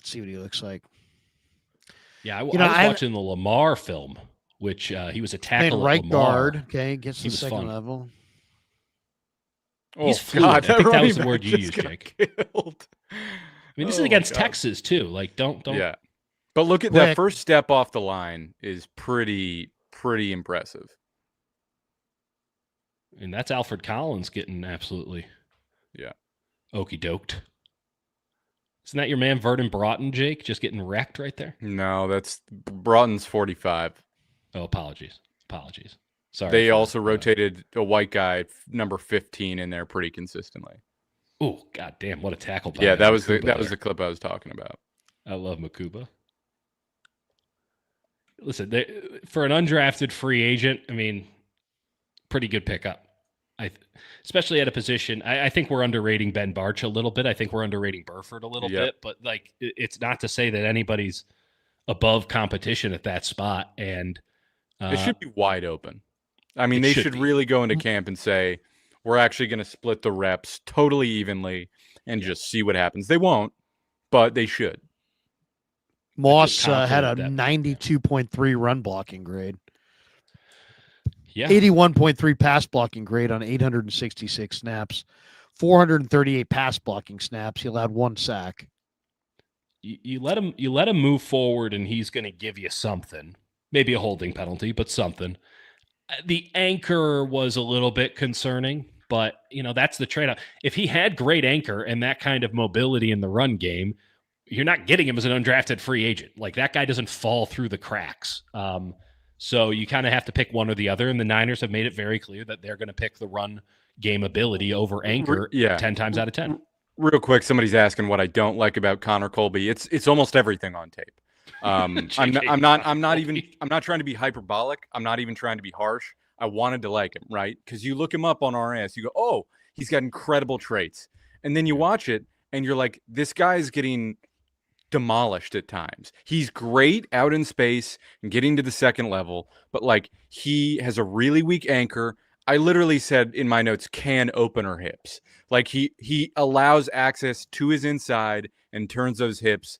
see what he looks like. Yeah, I was watching the Lamar film, which he was a tackle right at Lamar. Guard. Okay, gets the second level. He's fluid. I think that was the word you used, Jake. Killed. I mean, this is against Texas too. Like, don't. Yeah, but look at that first step off the line is pretty impressive. And that's Alfred Collins getting absolutely, okey doked. Isn't that your man Vernon Broughton, Jake? Just getting wrecked right there? No, that's Broughton's 45. Oh, apologies. Sorry. They also rotated a white guy, number 15, in there pretty consistently. Oh, goddamn! What a tackle! Yeah, that was the clip I was talking about. I love Makuba. Listen, for an undrafted free agent, I mean, pretty good pickup. Especially at a position, I think we're underrating Ben Barch a little bit. I think we're underrating Burford a little bit. But like, it's not to say that anybody's above competition at that spot. And it should be wide open. I mean, they should really go into camp and say, we're actually going to split the reps totally evenly and just see what happens. They won't, but they should. Moss had a 92.3 run blocking grade. Yeah. 81.3 pass blocking grade on 866 snaps. 438 pass blocking snaps. He allowed 1 sack. You let him move forward, and he's going to give you something. Maybe a holding penalty, but something. The anchor was a little bit concerning, but that's the trade-off. If he had great anchor and that kind of mobility in the run game, you're not getting him as an undrafted free agent. Like, that guy doesn't fall through the cracks. So you kind of have to pick one or the other, and the Niners have made it very clear that they're going to pick the run game ability over anchor 10 times out of 10. Real quick, somebody's asking what I don't like about Connor Colby. It's almost everything on tape. I'm not trying to be hyperbolic. I'm not even trying to be harsh. I wanted to like him, right? Because you look him up on RS, you go, oh, he's got incredible traits. And then you watch it and you're like, this guy's getting demolished at times. He's great out in space and getting to the second level, but like, he has a really weak anchor. I literally said in my notes, can opener hips. Like, he allows access to his inside and turns those hips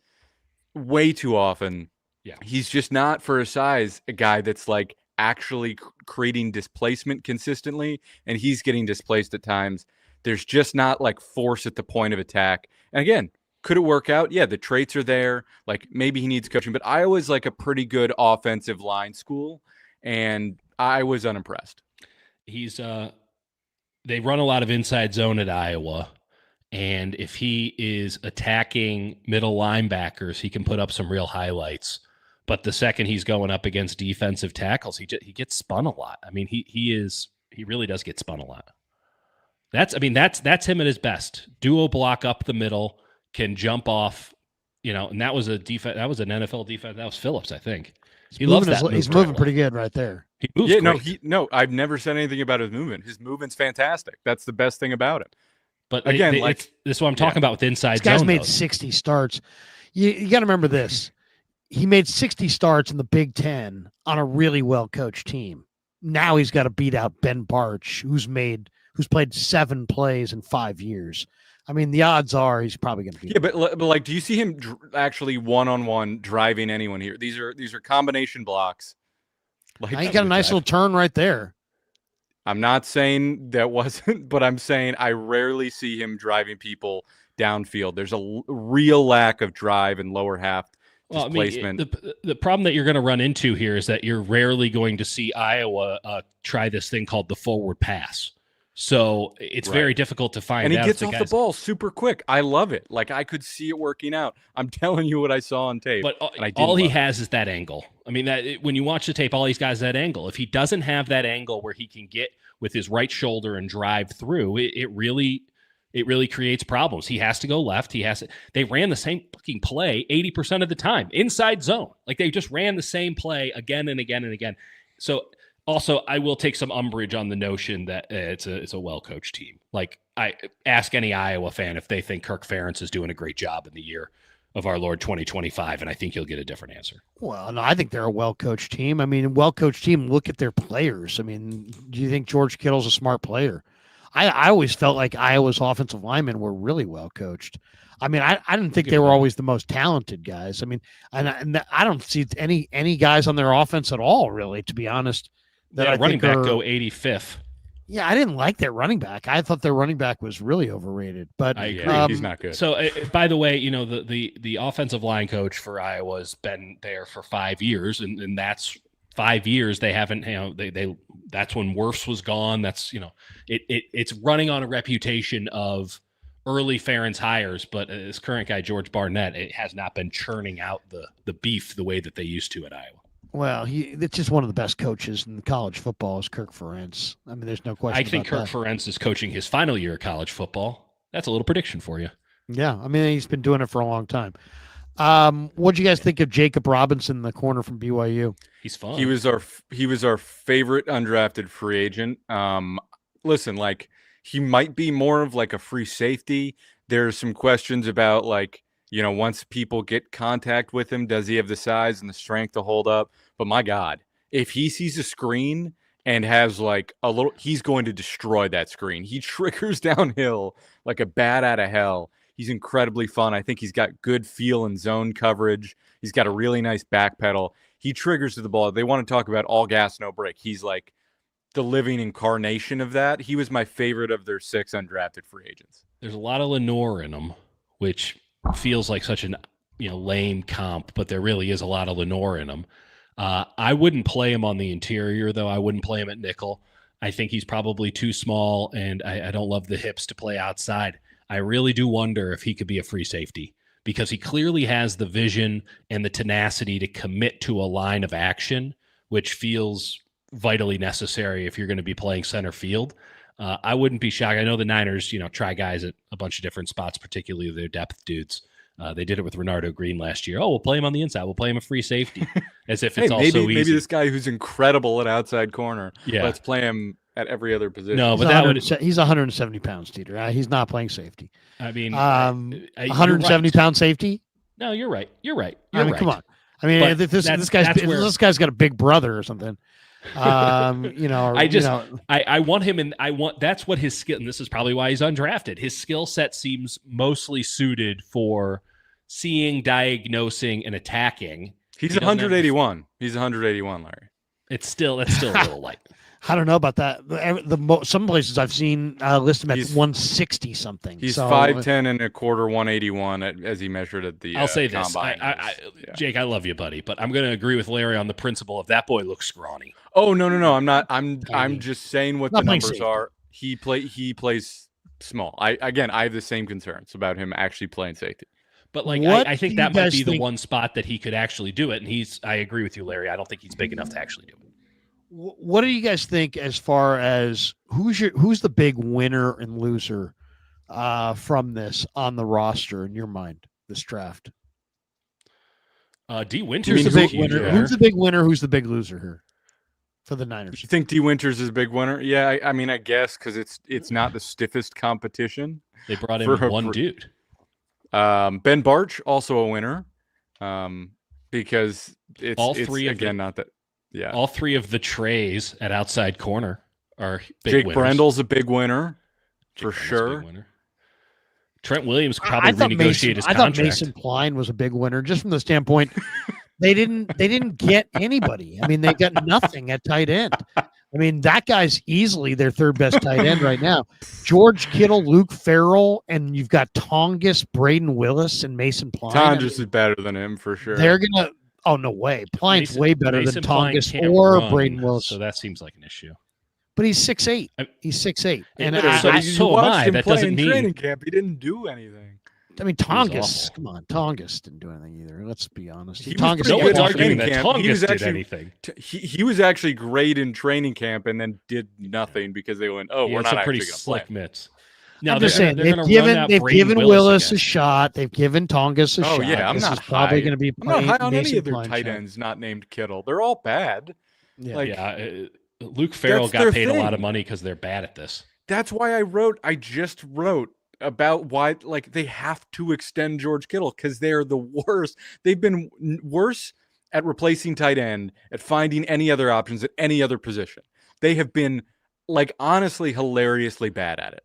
way too often. Yeah. He's just not, for his size, a guy that's like actually creating displacement consistently, and he's getting displaced at times. There's just not like force at the point of attack. And again, could it work out? Yeah, the traits are there. Like, maybe he needs coaching, but Iowa's like a pretty good offensive line school, and I was unimpressed. They run a lot of inside zone at Iowa. And if he is attacking middle linebackers, he can put up some real highlights. But the second he's going up against defensive tackles, he gets spun a lot. I mean, he really does get spun a lot. That's him at his best. Duo block up the middle, can jump off, and that was a defense. That was an NFL defense. That was Phillips, I think. He loves that. He's moving pretty good right there. He moves great. No, I've never said anything about his movement. His movement's fantastic. That's the best thing about him. But again, this is what I'm talking about with inside zone. This guy's made 60 starts. You got to remember this. He made 60 starts in the Big Ten on a really well-coached team. Now he's got to beat out Ben Barch, who's played 7 plays in 5 years. I mean, the odds are he's probably going to be. Yeah, but like, do you see him actually one-on-one driving anyone here? These are combination blocks. Like, he got a nice little turn right there. I'm not saying that wasn't, but I'm saying I rarely see him driving people downfield. There's a real lack of drive and lower half displacement. I mean, the problem that you're going to run into here is that you're rarely going to see Iowa try this thing called the forward pass. So it's very difficult to find out. And he gets off the ball super quick. I love it. Like, I could see it working out. I'm telling you what I saw on tape. But all he has is that angle. I mean, when you watch the tape, all he's got is that angle. If he doesn't have that angle where he can get with his right shoulder and drive through, it really creates problems. He has to go left. They ran the same fucking play 80% of the time, inside zone. Like, they just ran the same play again and again and again. So also, I will take some umbrage on the notion that it's a well-coached team. Like, I ask any Iowa fan if they think Kirk Ferentz is doing a great job in the year of our Lord 2025, and I think you'll get a different answer. Well, no, I think they're a well-coached team. I mean, a well-coached team, look at their players. I mean, do you think George Kittle's a smart player? I always felt like Iowa's offensive linemen were really well-coached. I mean, I didn't think they were always the most talented guys. I mean, and I don't see any guys on their offense at all, really, to be honest. Running back go 85th. Yeah, I didn't like their running back. I thought their running back was really overrated. But I agree. He's not good. So, by the way, the offensive line coach for Iowa has been there for 5 years, and that's 5 years. They haven't, that's when Wirfs was gone. That's, it's running on a reputation of early Ferentz hires, but this current guy, George Barnett, it has not been churning out the beef the way that they used to at Iowa. Well, it's just one of the best coaches in college football is Kirk Ferentz. I mean, there's no question. I think Kirk Ferentz is coaching his final year of college football. That's a little prediction for you. Yeah, I mean, he's been doing it for a long time. What do you guys think of Jacob Robinson, the corner from BYU? He's fun. He was our favorite undrafted free agent. Listen, like, he might be more of like a free safety. There's some questions about, like, you know, once people get contact with him, does he have the size and the strength to hold up? But my God, if he sees a screen and has like a little, he's going to destroy that screen. He triggers downhill like a bat out of hell. He's incredibly fun. I think he's got good feel and zone coverage. He's got a really nice back pedal. He triggers to the ball. They want to talk about all gas, no brake. He's like the living incarnation of that. He was my favorite of their 6 undrafted free agents. There's a lot of Lenore in him, which feels like such an lame comp, but there really is a lot of Lenore in him. I wouldn't play him on the interior, though. I wouldn't play him at nickel. I think he's probably too small, and I don't love the hips to play outside. I really do wonder if he could be a free safety, because he clearly has the vision and the tenacity to commit to a line of action, which feels vitally necessary if you're going to be playing center field. I wouldn't be shocked. I know the Niners, try guys at a bunch of different spots, particularly their depth dudes. They did it with Renardo Green last year. Oh, we'll play him on the inside. We'll play him a free safety, as if it's also easy. Maybe this guy who's incredible at outside corner. Yeah, let's play him at every other position. No, but he's 170 pounds, Dieter. He's not playing safety. I mean, 170 pound safety. No, you're right. Come on. I mean, if this guy's got a big brother or something. I want him, and that's what his skill, and this is probably why he's undrafted. His skill set seems mostly suited for seeing, diagnosing, and attacking. He's 181. He's 181, Larry. It's still a little light. I don't know about that. Some places I've seen list him at 160 something. He's 5'10" and a quarter, 181 as he measured at the. I'll say combine. this, Jake, I love you, buddy, but I'm going to agree with Larry on the principle of that boy looks scrawny. Oh no, I'm not. I'm just saying what the numbers are. He plays small. I have the same concerns about him actually playing safety. But I think that might be the one spot that he could actually do it. And I agree with you, Larry. I don't think he's big enough to actually do it. What do you guys think as far as who's the big winner and loser from this on the roster in your mind, this draft? D. Winters is the big winner. Who's the big winner? Who's the big loser here for the Niners? You think D. Winters is a big winner? Yeah, I mean, I guess because it's not the stiffest competition. They brought in one dude. Ben Barch, also a winner, because it's all three again not that. Yeah, all three of the trays at outside corner are big Jake winners. Brendel's a big winner for sure. Trent Williams could probably renegotiate his contract. I thought Mason Klein was a big winner just from the standpoint they didn't get anybody. I mean, they got nothing at tight end. I mean, that guy's easily their third best tight end right now. George Kittle, Luke Farrell, and you've got Tongus, Braden Willis, and Mason Klein. Tongus is better than him for sure. They're gonna. Oh, no way. Pliant's way better than Tongus or Braden Willis. So that seems like an issue. But he's 6'8". He's 6'8". And so am I. That doesn't mean training camp. He didn't do anything. I mean, Tongus. Come on. Tongus didn't do anything either. Let's be honest. No one's arguing that Tongus did anything. He was actually great in training camp and then did nothing because they went, we're not actually going to play. Mitts. No, I'm just saying they've given Willis a shot. They've given Tongus a shot. Oh yeah, I'm not probably going to be. I'm not high on any of their tight ends not named Kittle. They're all bad. Yeah, Luke Farrell got paid a lot of money because they're bad at this. That's why I just wrote about why they have to extend George Kittle because they're the worst. They've been worse at replacing tight end, at finding any other options at any other position. They have been honestly hilariously bad at it.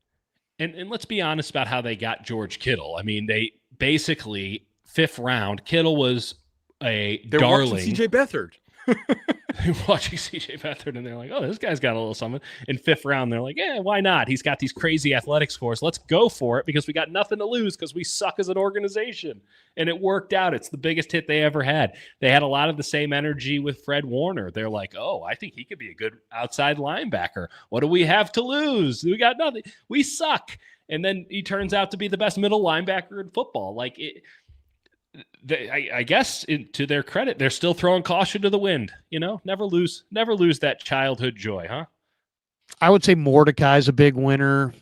And let's be honest about how they got George Kittle. I mean, they basically 5th round. Kittle was They're darling. Watching CJ Beathard. They're watching CJ Beathard, and they're like, "Oh, this guy's got a little something." In 5th round, they're like, "Yeah, why not? He's got these crazy athletic scores. Let's go for it because we got nothing to lose because we suck as an organization." And it worked out. It's the biggest hit they ever had. They had a lot of the same energy with Fred Warner. They're like, "Oh, I think he could be a good outside linebacker. What do we have to lose? We got nothing. We suck." and then he turns out to be the best middle linebacker in football. Like I guess to their credit, they're still throwing caution to the wind. Never lose that childhood joy, huh? I would say Mordecai's a big winner,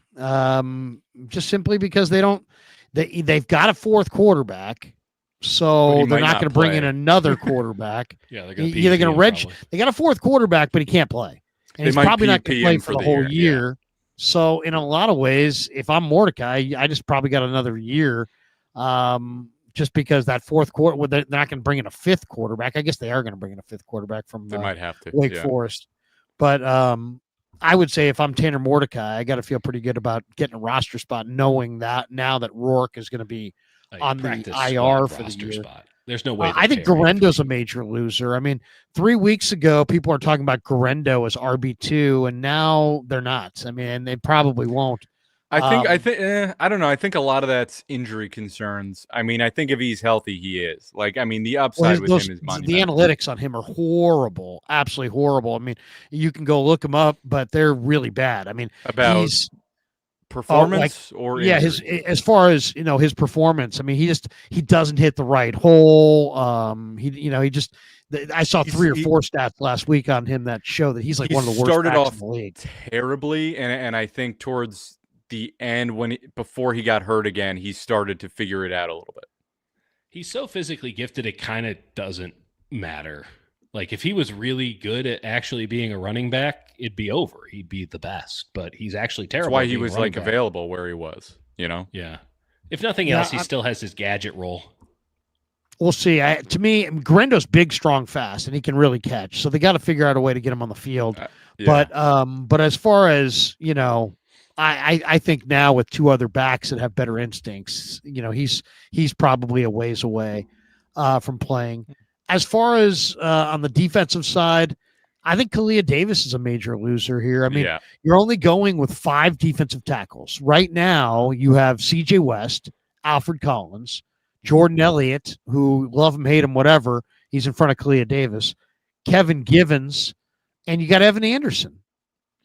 just simply because they've got a fourth quarterback, so they're not going to bring in another quarterback. Yeah, they're going to They got a fourth quarterback, but he can't play, and he's probably not going to play for the whole year. Yeah. So in a lot of ways, if I'm Mordecai, I just probably got another year, just because that fourth quarter, they're not going to bring in a fifth quarterback. I guess they are going to bring in a fifth quarterback from they might have to Wake Forest, but I would say if I'm Tanner Mordecai, I got to feel pretty good about getting a roster spot, knowing that now that Rourke is going to be on the IR for the year. Spot. There's no way. I think Garendo's a major loser. I mean, 3 weeks ago, people were talking about Garendo as RB2, and now they're not. I mean, they probably won't. I think I don't know. I think a lot of that's injury concerns. I mean, I think if he's healthy, he is. Like, I mean, the upside with him is monumental. The analytics on him are horrible, absolutely horrible. I mean, you can go look him up, but they're really bad. I mean, about performance or injury? As far as his performance. I mean, he doesn't hit the right hole. I saw 3 or 4 stats last week on him that show that he's like one of the worst. Started off in the league terribly, and I think towards the end, before he got hurt again, he started to figure it out a little bit. He's so physically gifted, it kind of doesn't matter. Like, if he was really good at actually being a running back, it'd be over. He'd be the best, but he's actually terrible. That's why he was available where he was, Yeah. If nothing else, he still has his gadget role. We'll see. To me, Garendo's big, strong, fast, and he can really catch. So they got to figure out a way to get him on the field. Yeah. But as far as, I think now with 2 other backs that have better instincts, he's probably a ways away from playing. As far as on the defensive side, I think Kalia Davis is a major loser here. I mean, You're only going with 5 defensive tackles. Right now, you have CJ West, Alfred Collins, Jordan Elliott, who love him, hate him, whatever. He's in front of Kalia Davis, Kevin Givens, and you got Evan Anderson.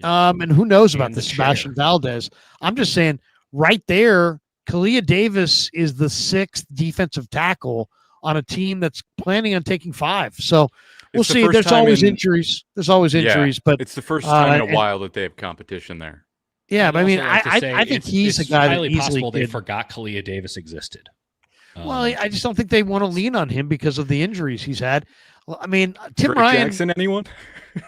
And who knows about this Sebastian Valdez? I'm just saying right there, Kalia Davis is the 6th defensive tackle on a team that's planning on taking 5. So we'll see. There's always injuries. But it's the first time in a while that they have competition there. Yeah, but I mean, I think he's a guy that easily they forgot Kalia Davis existed. Well, I just don't think they want to lean on him because of the injuries he's had. Well, I mean, Tim Drake Ryan. Jackson, anyone?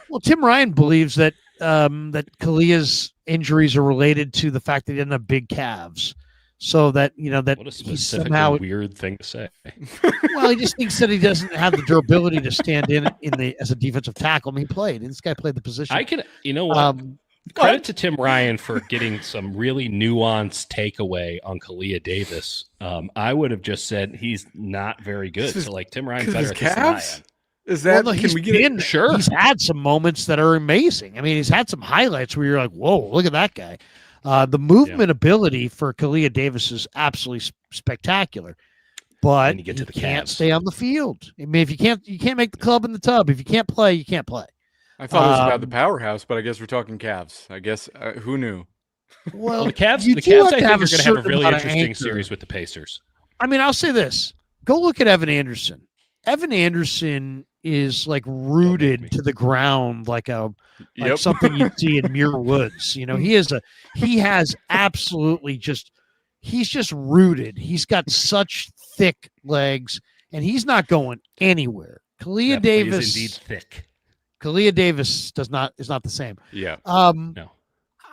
Well, Tim Ryan believes that that Kalia's injuries are related to the fact that he didn't have big calves. So that that he's somehow weird thing to say. Well, he just thinks that he doesn't have the durability to stand in as a defensive tackle. I mean, he played. This guy played the position. I can, what? Credit to Tim Ryan for getting some really nuanced takeaway on Kalia Davis. I would have just said he's not very good. So like Tim Ryan's better at this than I am. Is that? Well, no, sure. He's had some moments that are amazing. I mean, he's had some highlights where you're like, "Whoa, look at that guy." The movement ability for Kalia Davis is absolutely spectacular, but he can't stay on the field. I mean, if you can't make the club in the tub. If you can't play, you can't play. I thought it was about the powerhouse, but I guess we're talking Cavs. I guess who knew? Well, the Cavs. The Cavs, I think, are going to have a really interesting series with the Pacers. I mean, I'll say this: go look at Evan Anderson. Evan Anderson is like rooted to the ground like something you'd see in Muir Woods. He has absolutely he's just rooted. He's got such thick legs and he's not going anywhere. Kalia Davis is indeed thick. Kalia Davis is not the same. Yeah. No.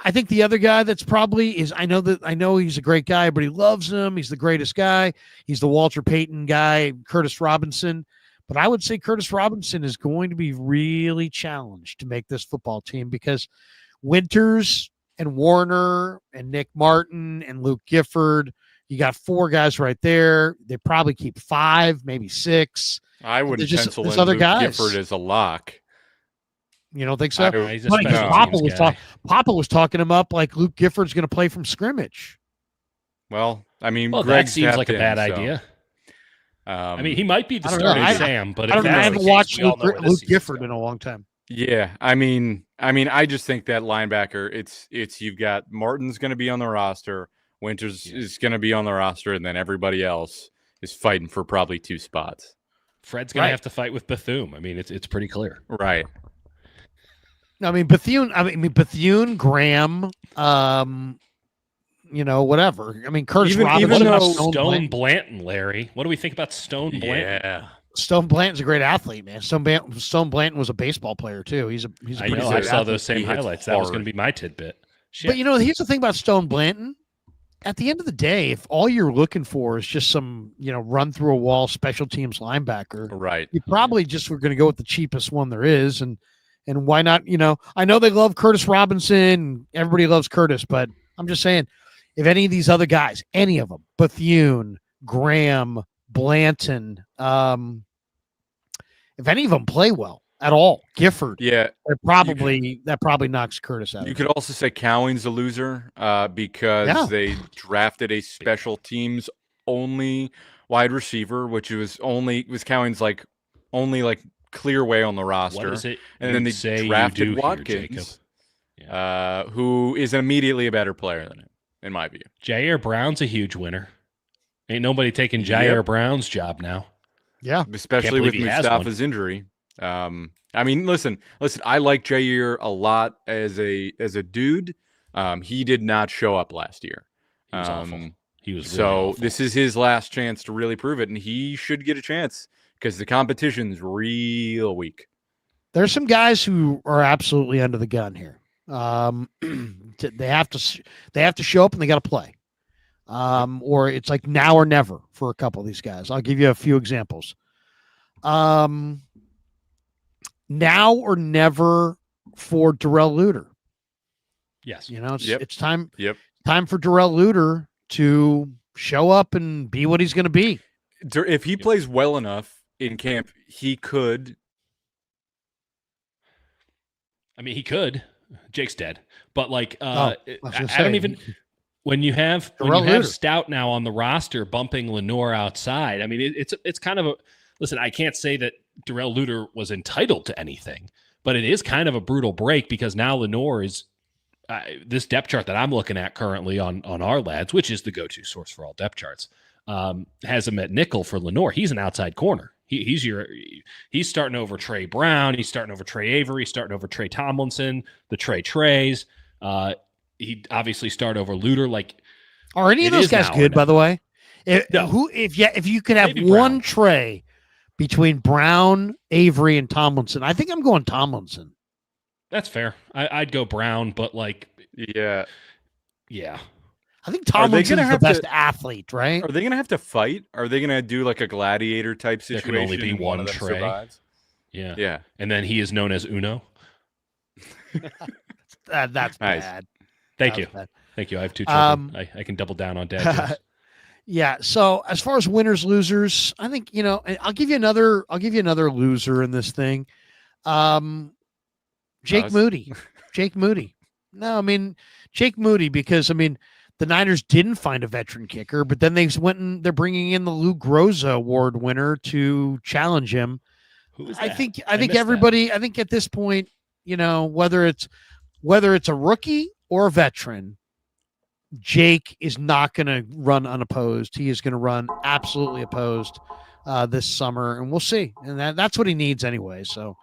I think the other guy that's probably is I know he's a great guy, but he loves him. He's the greatest guy. He's the Walter Payton guy, Curtis Robinson. But I would say Curtis Robinson is going to be really challenged to make this football team because Winters and Warner and Nick Martin and Luke Gifford, you got 4 guys right there. They probably keep 5, maybe 6. I wouldn't pencil in other Luke guys. Gifford as a lock. You don't think so? Papa was talking him up like Luke Gifford's going to play from scrimmage. Well, I mean, that seems like a bad idea. I mean, he might be the starting Sam, but I haven't watched Luke Gifford in a long time. Yeah, I mean, I just think that linebacker, it's you've got Martin's going to be on the roster, Winters is going to be on the roster, and then everybody else is fighting for probably 2 spots. Fred's going to have to fight with Bethune. I mean, it's pretty clear. Right. I mean, Bethune, Graham, whatever. I mean, Curtis Robinson. What about Stone Blanton, Larry? What do we think about Stone Blanton? Yeah. Stone Blanton's a great athlete, man. Stone Blanton was a baseball player too. He's a I know. I saw those same highlights. That was going to be my tidbit. Shit. But here's the thing about Stone Blanton. At the end of the day, if all you're looking for is just some, run through a wall special teams linebacker, right? You probably just were going to go with the cheapest one there is, and why not? I know they love Curtis Robinson. Everybody loves Curtis, but I'm just saying, if any of these other guys, any of them, Bethune, Graham, Blanton, if any of them play well at all, Gifford, that probably knocks Curtis out. You could also say Cowing's a loser because they drafted a special teams only wide receiver, which was Cowing's only clear way on the roster. What is it? And then they drafted Watkins, who is immediately a better player than him, in my view. Jair Brown's a huge winner. Ain't nobody taking Jair Brown's job now. Yeah, especially with Mustafa's injury. I mean, listen. I like Jair a lot as a dude. He did not show up last year. He was awful. He was really so awful. This is his last chance to really prove it, and he should get a chance because the competition's real weak. There's some guys who are absolutely under the gun here. They have to show up and they got to play. Or it's like now or never for a couple of these guys. I'll give you a few examples. Now or never for Darrell Luter. Yes. It's time. Yep. Time for Darrell Luter to show up and be what he's going to be. If he plays well enough in camp, he could. I mean, he could. Jake's dead, but I don't even. When you have Stout now on the roster bumping Lenore outside, I mean, it's kind of a listen. I can't say that Darrell Luter was entitled to anything, but it is kind of a brutal break because now Lenore is this depth chart that I'm looking at currently on our lads, which is the go-to source for all depth charts, has him at nickel for Lenore. He's an outside corner. He's starting over Trey Brown. He's starting over Trey Avery. He's starting over Trey Tomlinson, the Treys. He obviously started over Luter. Are any of those guys good, by the way? If you could have one tray between Brown, Avery, and Tomlinson, I think I'm going Tomlinson. That's fair. I'd go Brown, but yeah. I think Tomlinson's the best athlete, right? Are they going to have to fight? Are they going to do like a gladiator type situation? There can only be one tray. Survives? Yeah. And then he is known as Uno. That's nice. Bad. Thank you. I have 2 children. I can double down on dad jokes. Yeah. So as far as winners, losers, I think, I'll give you another loser in this thing. Jake Moody. No, I mean, Jake Moody, because the Niners didn't find a veteran kicker, but then they're bringing in the Lou Groza Award winner to challenge him. Who is I that? think everybody, I think at this point, whether it's a rookie or a veteran, Jake is not going to run unopposed. He is going to run absolutely opposed this summer, and we'll see. And that's what he needs anyway. So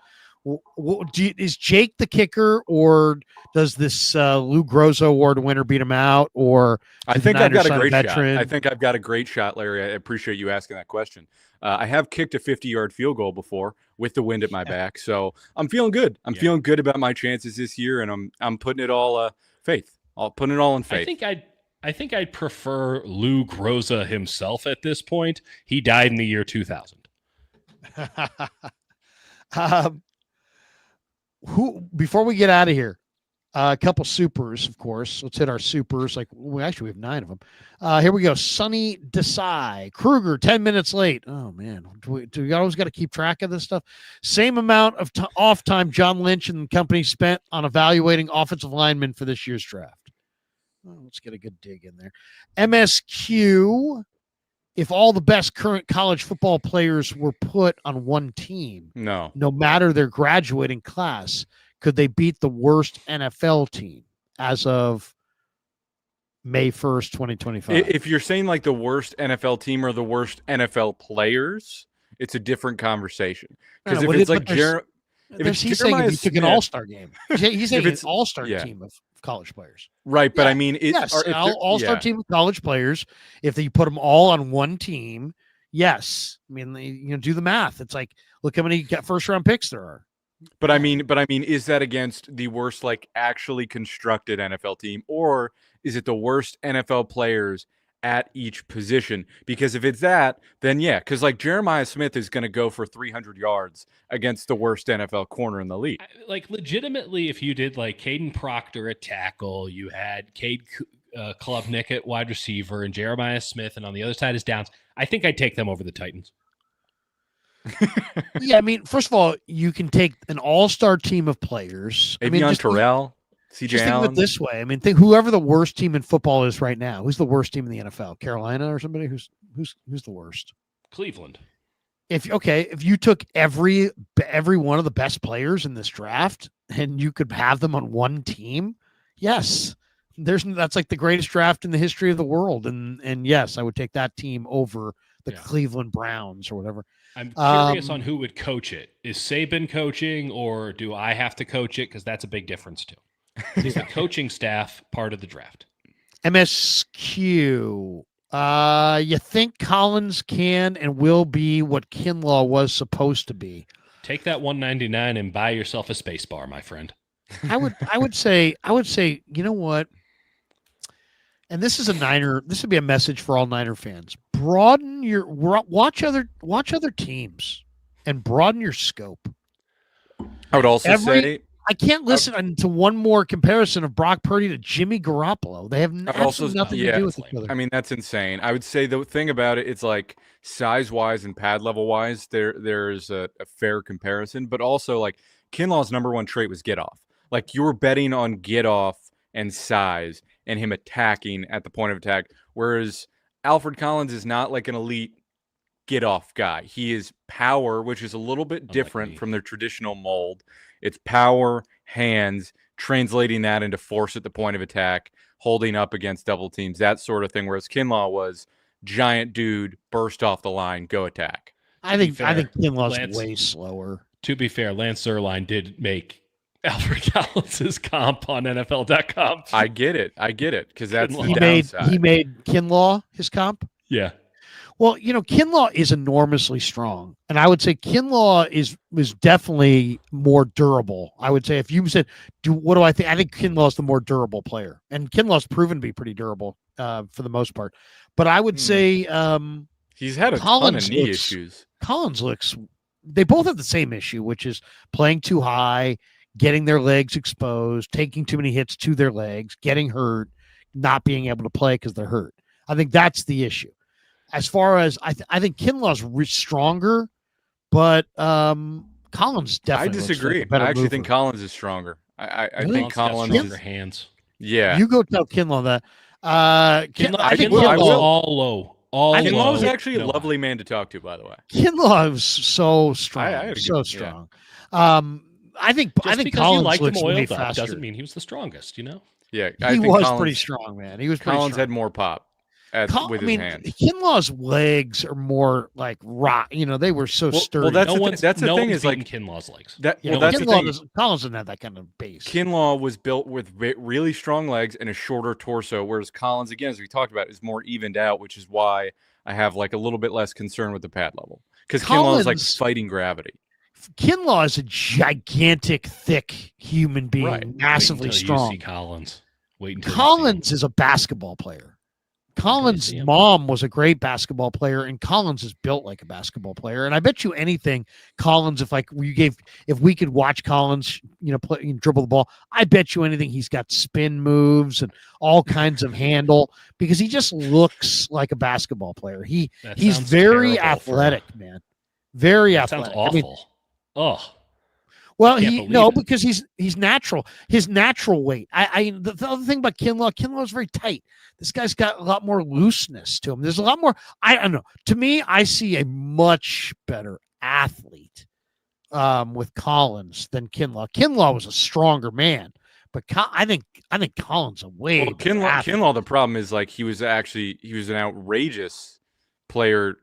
is Jake the kicker, or does this Lou Groza Award winner beat him out? Or I think I've got a great shot. I think I've got a great shot, Larry. I appreciate you asking that question. I have kicked a 50-yard field goal before with the wind at my back, so I'm feeling good. I'm feeling good about my chances this year, and I'm putting it all faith. I'll put it all in faith. I think I'd prefer Lou Groza himself at this point. He died in the year 2000. Before we get out of here, a couple supers, of course. Let's hit our supers. We have 9 of them. Here we go. Sonny Desai. Krueger, 10 minutes late. Oh, man. Do we always got to keep track of this stuff? Same amount of off time John Lynch and company spent on evaluating offensive linemen for this year's draft. Oh, let's get a good dig in there. MSQ. If all the best current college football players were put on one team, no matter their graduating class, could they beat the worst NFL team as of May 1st, 2025. If you're saying like the worst NFL team or the worst NFL players, it's a different conversation. Because if it's like he's saying if you took an all-star game, he's saying an all-star team of college players. Right, but I mean, all-star team of college players. If you put them all on one team, yes. I mean, do the math. It's like, look how many first-round picks there are. But I mean, is that against the worst, like actually constructed NFL team, or is it the worst NFL players at each position? Because if it's that, then yeah, because like Jeremiah Smith is going to go for 300 yards against the worst NFL corner in the league. Like legitimately, if you did like Caden Proctor at tackle, you had Cade Klubnik at wide receiver and Jeremiah Smith, and on the other side is Downs. I think I'd take them over the Titans. Yeah, I mean, first of all, you can take an all-star team of players. Maybe on Terrell, CJ Allen. Think of it this way. I mean, think whoever the worst team in football is right now. Who's the worst team in the NFL? Carolina or somebody? Who's the worst? Cleveland. If you took every one of the best players in this draft and you could have them on one team, yes, that's like the greatest draft in the history of the world. And yes, I would take that team over the Cleveland Browns or whatever. I'm curious on who would coach it. Is Saban coaching, or do I have to coach it? Because that's a big difference too. Is the coaching staff part of the draft? MSQ. You think Collins can and will be what Kinlaw was supposed to be? Take that $199 and buy yourself a space bar, my friend. I would say, you know what? And this is this would be a message for all Niner fans. Watch other teams and broaden your scope. I would also say I can't listen to one more comparison of Brock Purdy to Jimmy Garoppolo. They have nothing to do with each other. I mean, that's insane. I would say the thing about it's like size-wise and pad level-wise, there's a fair comparison, but also like Kinlaw's number one trait was get off. Like you were betting on get off and size and him attacking at the point of attack, whereas Alfred Collins is not like an elite get off guy. He is power, which is a little bit different from their traditional mold. It's power, hands, translating that into force at the point of attack, holding up against double teams, that sort of thing. Whereas Kinlaw was giant dude, burst off the line, go attack. I think Kinlaw's way slower. To be fair, Lance Zierlein did make Alfred Collins' comp on NFL.com. I get it. Because that's he made Kinlaw his comp. Yeah. Well, Kinlaw is enormously strong, and I would say Kinlaw is definitely more durable. I would say if you said, what do I think? I think Kinlaw is the more durable player, and Kinlaw's proven to be pretty durable for the most part. But I would say he's had a ton of knee issues. Collins looks. They both have the same issue, which is playing too high, getting their legs exposed, taking too many hits to their legs, getting hurt, not being able to play because they're hurt. I think that's the issue. As far as I think Kinlaw's stronger, but Collins definitely. I disagree. I actually think Collins is stronger. I think Collins stronger hands. Yeah, you go tell Kinlaw that. Kinlaw was all low. Kinlaw was actually a lovely man to talk to, by the way. Kinlaw was so strong, strong. I think Collins looks way faster. Doesn't mean he was the strongest. Yeah, he was pretty strong, man. He was. Collins had more pop. With his hands. Kinlaw's legs are more like rock. They were so sturdy. Well, that's the thing is like Kinlaw's legs. That's the thing. Collins didn't have that kind of base. Kinlaw was built with really strong legs and a shorter torso, whereas Collins, again, as we talked about, is more evened out, which is why I have like a little bit less concern with the pad level because Kinlaw is like fighting gravity. Kinlaw is a gigantic, thick human being, massively strong. You see Collins. Collins is a basketball player. Collins' mom was a great basketball player, and Collins is built like a basketball player. And I bet you anything, Collins, if we could watch Collins, play, dribble the ball, I bet you anything he's got spin moves and all kinds of handle because he just looks like a basketball player. He's very athletic, man. Very athletic. Sounds awful. Well, because he's natural. His natural weight. The other thing about Kinlaw is very tight. This guy's got a lot more looseness to him. There's a lot more. I don't know. To me, I see a much better athlete with Collins than Kinlaw. Kinlaw was a stronger man, But I think Collins a way. Well, Kinlaw, the problem is like he was an outrageous player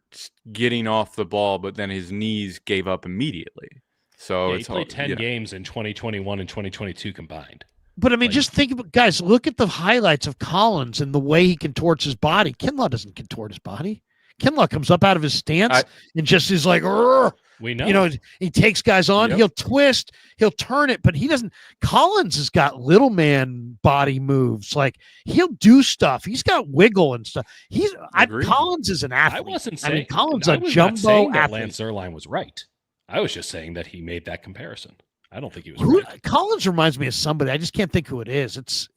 getting off the ball, but then his knees gave up immediately. So he played 10 games in 2021 and 2022 combined. But I mean, just think about, guys, look at the highlights of Collins and the way he contorts his body. Kinlaw doesn't contort his body. Kinlaw comes up out of his stance and just is like, we know, he takes guys on, he'll twist, he'll turn it, but he doesn't. Collins has got little man body moves. Like, he'll do stuff. He's got wiggle and stuff. Collins is an athlete. I wasn't saying Collins a jumbo athlete. That Lance Zierlein was right. I was just saying that he made that comparison. I don't think he was right. Collins reminds me of somebody. I just can't think who it is.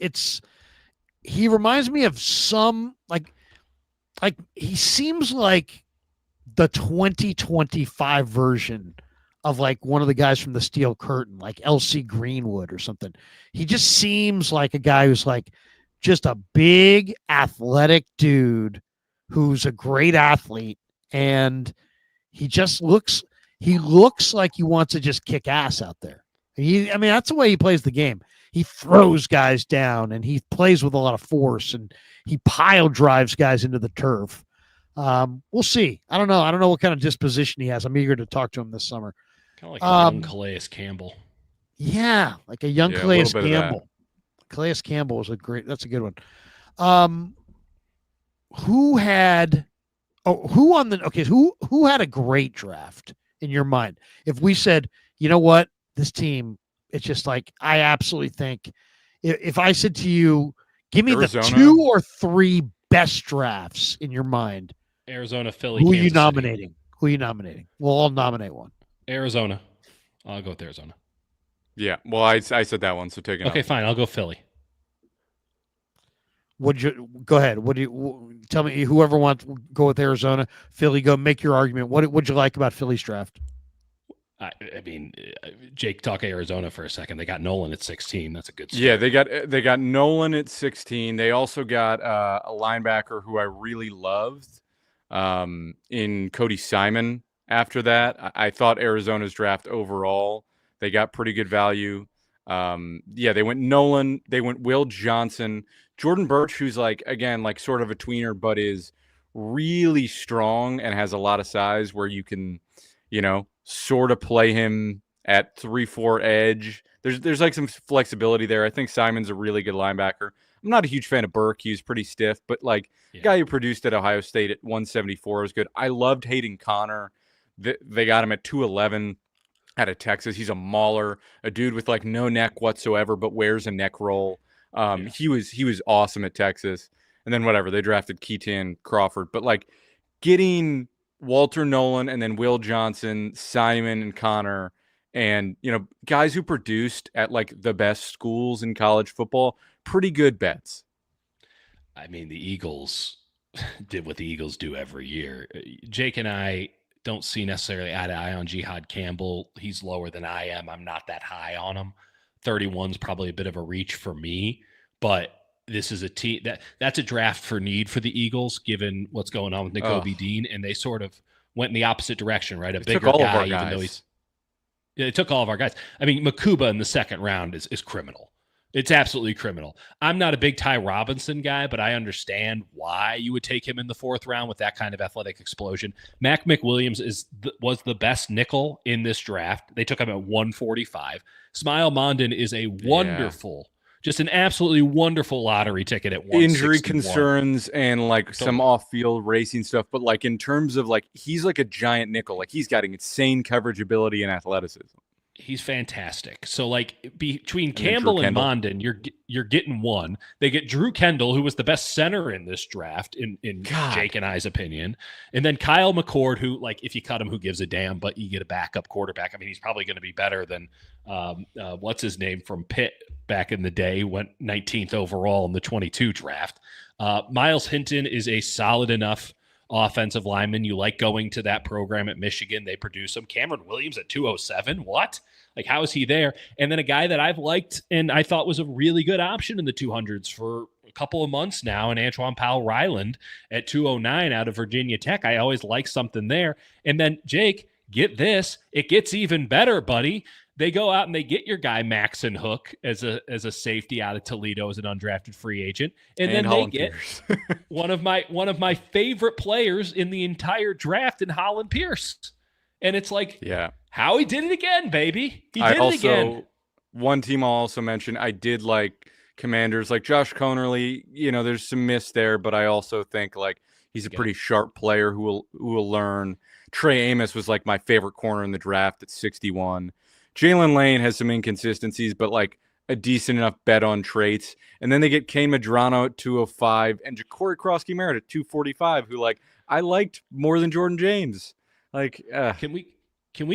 He reminds me of some like he seems like the 2025 version of like one of the guys from the Steel Curtain, like LC Greenwood or something. He just seems like a guy who's like just a big athletic dude who's a great athlete, and he looks like he wants to just kick ass out there. That's the way he plays the game. He throws guys down and he plays with a lot of force and he pile drives guys into the turf. We'll see. I don't know. I don't know what kind of disposition he has. I'm eager to talk to him this summer. Kind of like a young Calais Campbell. Yeah, like a young Calais Campbell. Calais Campbell was that's a good one. Who had a great draft in your mind? If we said, you know what, this team, it's just like, I absolutely think if I said to you, give me Arizona, the 2 or 3 best drafts in your mind. Arizona, Philly. Who are you nominating? We'll all nominate one. Arizona. I'll go with Arizona. Yeah. Well, I said that one, so take it. Okay, fine. I'll go Philly. Go ahead? What do you tell me? Whoever wants to go with Arizona, Philly, go make your argument. What'd you like about Philly's draft? Jake, talk Arizona for a second. They got Nolan at 16. That's a good start. Yeah, they got Nolan at 16. They also got a linebacker who I really loved in Cody Simon. After that, I thought Arizona's draft overall, they got pretty good value. They went Nolan. They went Will Johnson. Jordan Birch, who's like, again, like sort of a tweener, but is really strong and has a lot of size where you can, sort of play him at 3-4 edge. There's like some flexibility there. I think Simon's a really good linebacker. I'm not a huge fan of Burke. He was pretty stiff, but like guy who produced at Ohio State at 174 was good. I loved Hayden Connor. They got him at 211 out of Texas. He's a mauler, a dude with like no neck whatsoever, but wears a neck roll. He was awesome at Texas. And then whatever, they drafted Keaton Crawford, but like getting Walter Nolan and then Will Johnson, Simon and Connor, and guys who produced at like the best schools in college football, pretty good bets. I mean, the Eagles did what the Eagles do every year. Jake and I don't see necessarily eye to eye on Jihad Campbell. He's lower than I am. I'm not that high on him. 31's probably a bit of a reach for me, but this is a team that's a draft for need for the Eagles, given what's going on with Nakobe Dean, and they sort of went in the opposite direction, right? A bigger guy, even though they took all of our guys. I mean, Makuba in the second round is criminal. It's absolutely criminal. I'm not a big Ty Robinson guy, but I understand why you would take him in the 4th round with that kind of athletic explosion. Mykel Williams was the best nickel in this draft. They took him at 145. Smile Mondon is a wonderful, just an absolutely wonderful lottery ticket at 161. Injury concerns and like some off-field racing stuff, but like in terms of like he's like a giant nickel. Like he's got insane coverage ability and athleticism. He's fantastic. So, like, between Campbell and Mondon, you're getting one. They get Drew Kendall, who was the best center in this draft, in Jake and I's opinion. And then Kyle McCord, who, like, if you cut him, who gives a damn? But you get a backup quarterback. I mean, he's probably going to be better than, what's his name from Pitt back in the day, went 19th overall in the 22 draft. Miles Hinton is a solid enough offensive lineman. You like going to that program at Michigan. They produce him. Cameron Williams at 207. What? Like, how is he there? And then a guy that I've liked and I thought was a really good option in the 200s for a couple of months now, and Antoine Powell-Ryland at 209 out of Virginia Tech. I always like something there. And then, Jake, get this. It gets even better, buddy. They go out and they get your guy Maxon Hook as a safety out of Toledo as an undrafted free agent, and then they get one of my favorite players in the entire draft in Holland Pierce. And it's like, how he did it again, baby. He did it again. One team I'll also mention, I did like Commanders, like Josh Conerly. There's some miss there, but I also think like he's a pretty sharp player who will learn. Trey Amos was like my favorite corner in the draft at 61. Jalen Lane has some inconsistencies, but like a decent enough bet on traits. And then they get Kane Medrano at 205 and Ja'Cory Krosky-Merritt at 245, who like I liked more than Jordan James. Like, can we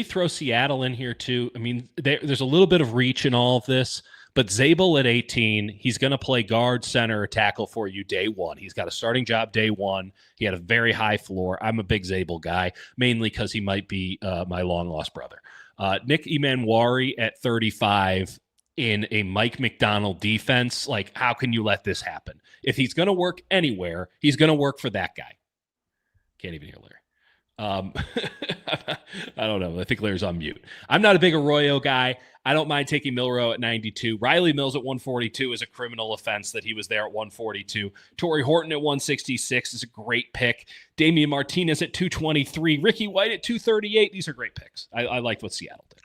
throw Seattle in here too? I mean, there's a little bit of reach in all of this, but Zabel at 18, he's going to play guard, center, or tackle for you day one. He's got a starting job day one. He had a very high floor. I'm a big Zabel guy, mainly because he might be my long-lost brother. Nick Emanwari at 35 in a Mike McDonald defense. Like, how can you let this happen? If he's going to work anywhere, he's going to work for that guy. Can't even hear Larry. I don't know. I think Larry's on mute. I'm not a big Arroyo guy. I don't mind taking Milroe at 92. Riley Mills at 142 is a criminal offense that he was there at 142. Torrey Horton at 166 is a great pick. Damian Martinez at 223. Ricky White at 238. These are great picks. I liked what Seattle did.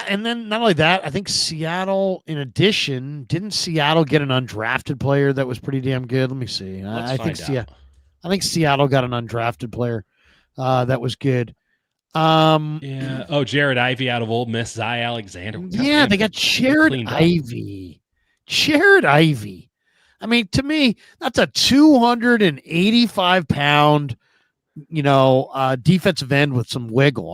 And then not only that, I think Seattle, in addition, didn't Seattle get an undrafted player that was pretty damn good? Let me see. I think Seattle got an undrafted player that was good. Yeah. Oh, Jared Ivey out of Ole Miss. Zy Alexander. Yeah, they got Jared Ivey. Jared Ivey. I mean, to me, that's a 285-pound, defensive end with some wiggle.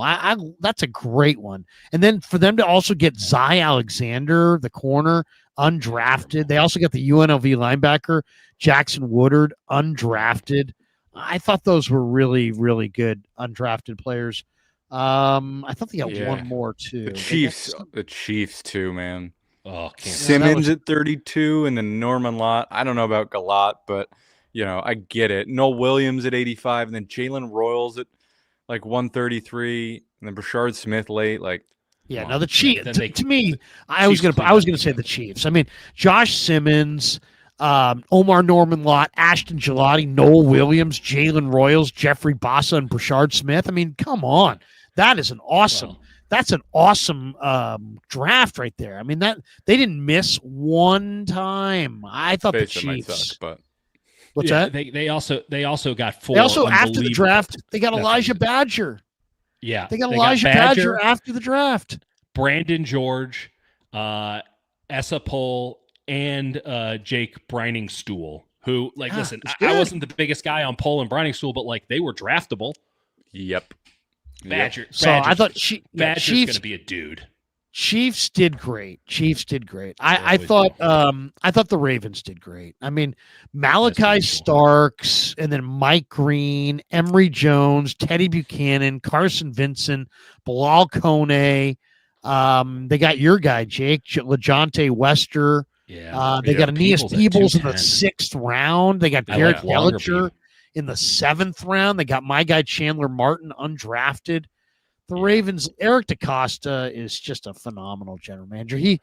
That's a great one. And then for them to also get Zy Alexander, the corner, undrafted. They also got the UNLV linebacker, Jackson Woodard, undrafted. I thought those were really, really good undrafted players. I thought they got one more too. The Chiefs too, man. Oh, Simmons at 32, and then Norman Lott. I don't know about Galat, but I get it. Noel Williams at 85, and then Jalen Royals at like 133, and then Brashard Smith late. Like, now the Chiefs. To me, I was gonna say the Chiefs. I mean, Josh Simmons, Omar Norman Lott, Ashton Gelati, Noel Williams, Jalen Royals, Jeffrey Bassa, and Brashard Smith. I mean, come on. That is an awesome. Wow. That's an awesome draft right there. I mean, that they didn't miss one time. I thought the Chiefs. Suck, but what's that? They also got four. They also after the draft they got Elijah Badger. Yeah, they got Elijah Badger after the draft. Brandon George, Essa Pole, and Jake Briningstool. Who listen? I wasn't the biggest guy on Pole and Briningstool, but like they were draftable. Yep. Badger. So I thought Badger's going to be a dude. Chiefs did great. I thought the Ravens did great. I mean, Malachi Starks and then Mike Green, Emory Jones, Teddy Buchanan, Carson Vincent, Bilal Kone. They got your guy, Jake LeJontay Wester. Yeah. They got Aeneas Peebles in the 6th round. They got Garrett Gallagher in the 7th round. They got my guy Chandler Martin undrafted. The Ravens, Eric DaCosta is just a phenomenal general manager. He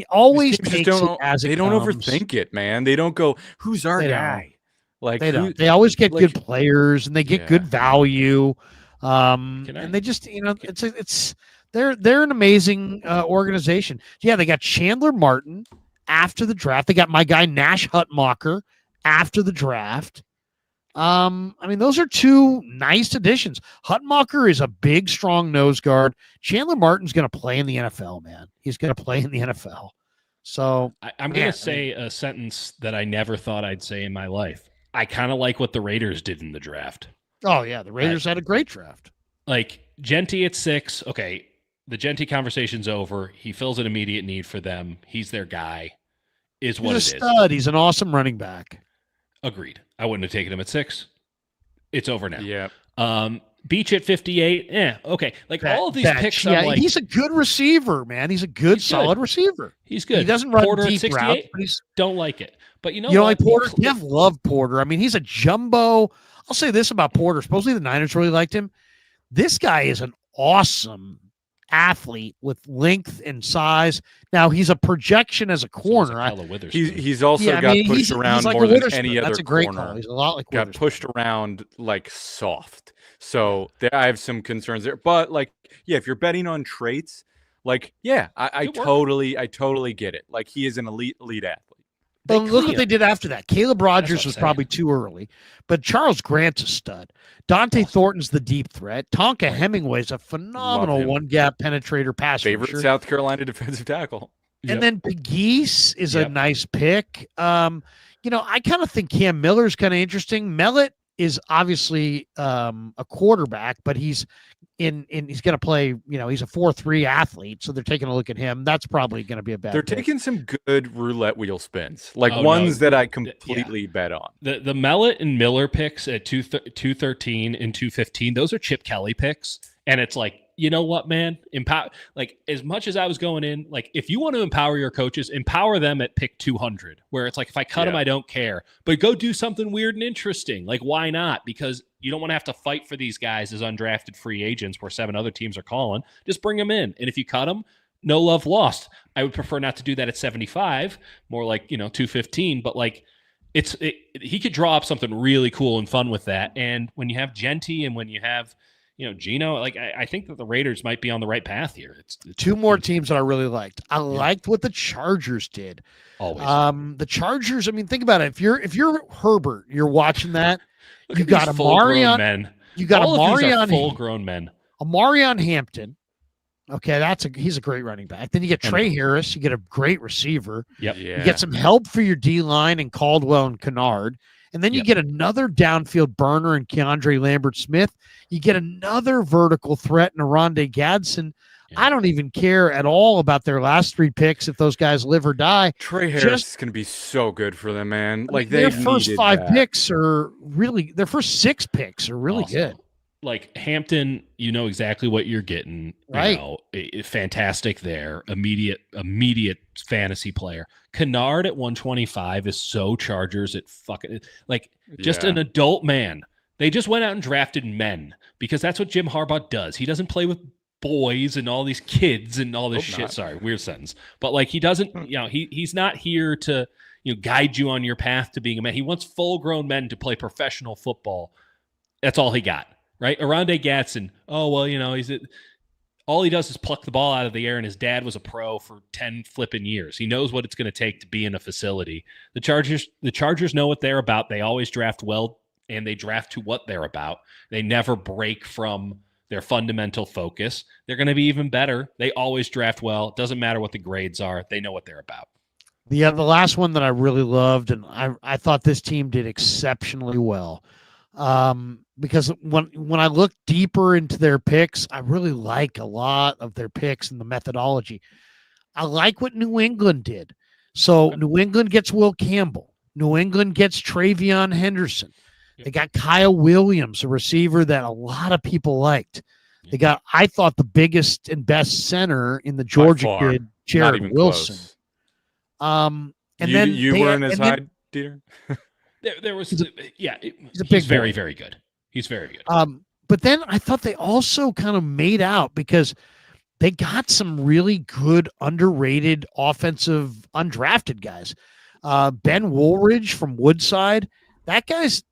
always takes it as it They don't comes. overthink it, man. They don't go, who's our guy? Like they don't. They always get good players and they get good value. And they just, they're an amazing organization. Yeah, they got Chandler Martin after the draft. They got my guy Nash Hutmacher after the draft. I mean, those are two nice additions. Hutmacher is a big, strong nose guard. Chandler Martin's going to play in the NFL, man. He's going to play in the NFL. So I'm going to say a sentence that I never thought I'd say in my life. I kind of like what the Raiders did in the draft. Oh, yeah. The Raiders had a great draft. Like Genty at 6. Okay. The Genty conversation's over. He fills an immediate need for them. He's their guy. He's a stud. He's an awesome running back. Agreed. I wouldn't have taken him at 6. It's over now. Yeah. Beach at 58. Okay. All of these picks. Yeah, he's a good receiver, man. He's a good, solid receiver. He's good. He doesn't run Porter deep at 68. routes, but he's don't like it. But you know like Porter. Jeff loved Porter. I mean, he's a jumbo. I'll say this about Porter. Supposedly the Niners really liked him. This guy is an awesome athlete with length and size. Now he's a projection as a corner. He's also got pushed around like more than any other That's a great corner. Call. He's a lot like got pushed around like soft. So I have some concerns there. But like, yeah, if you're betting on traits, like, yeah, I totally get it. Like, he is an elite athlete. But look what they did after that. Caleb Rogers was probably too early, but Charles Grant's a stud. Dante Thornton's the deep threat. Tonka Hemingway's a phenomenal one-gap penetrator pass favorite rusher. South Carolina defensive tackle. And then Pegues is a nice pick. I kind of think Cam Miller's kind of interesting. Mellett is obviously a quarterback, but he's he's going to play, he's a 4-3 athlete. So they're taking a look at him. That's probably going to be a bad They're pick. taking some good roulette wheel spins, like ones that I completely bet on. The Mellett and Miller picks at 213 and 215, those are Chip Kelly picks. And it's like, you know what, man? Like, as much as I was going in, like, if you want to empower your coaches, empower them at pick 200, where it's like, if I cut them, I don't care. But go do something weird and interesting. Like, why not? Because you don't want to have to fight for these guys as undrafted free agents where 7 other teams are calling. Just bring them in. And if you cut them, no love lost. I would prefer not to do that at 75, more like, 215. But, like, he could draw up something really cool and fun with that. And when you have Genty and when you have Gino, like, I think that the Raiders might be on the right path here. It's 2 more teams that I really liked. I liked what the Chargers did. Always. The Chargers, I mean, think about it. If you're Herbert, you're watching that. You got Amarion. You got Amarion. Full-grown men. Amarion Hampton. Okay, he's a great running back. Then you get Trey Harris. You get a great receiver. Yep. Yeah. You get some help for your D-line and Caldwell and Kennard. And then you get another downfield burner in Keandre Lambert-Smith. You get another vertical threat in Aronde Gadsden. Yeah. I don't even care at all about their last 3 picks if those guys live or die. Trey Harris is going to be so good for them, man. Like, their first 5 picks are really – their first 6 picks are really good. Like, Hampton, you know exactly what you're getting. Right. Fantastic there. Immediate fantasy player. Kennard at 125 is so Chargers at fucking like just an adult man. They just went out and drafted men because that's what Jim Harbaugh does. He doesn't play with boys and all these kids and all this shit. Not. Sorry, weird sentence. But like he doesn't, he's not here to guide you on your path to being a man. He wants full-grown men to play professional football. That's all he got, right? Aronde Gadsden. Oh well, all he does is pluck the ball out of the air, and his dad was a pro for 10 flipping years. He knows what it's going to take to be in a facility. The Chargers know what they're about. They always draft well, and they draft to what they're about. They never break from their fundamental focus. They're going to be even better. They always draft well. It doesn't matter what the grades are. They know what they're about. The last one that I really loved, and I thought this team did exceptionally well. Because when I look deeper into their picks, I really like a lot of their picks and the methodology. I like what New England did. So New England gets Will Campbell. New England gets Travion Henderson. They got Kyle Williams, a receiver that a lot of people liked. They got, I thought, the biggest and best center in the Georgia kid, Jared Wilson. And then you weren't as high, Dieter? There was, he's very, very good. He's very good. But then I thought they also kind of made out because they got some really good underrated offensive undrafted guys. Ben Woolridge from Woodside. That guy's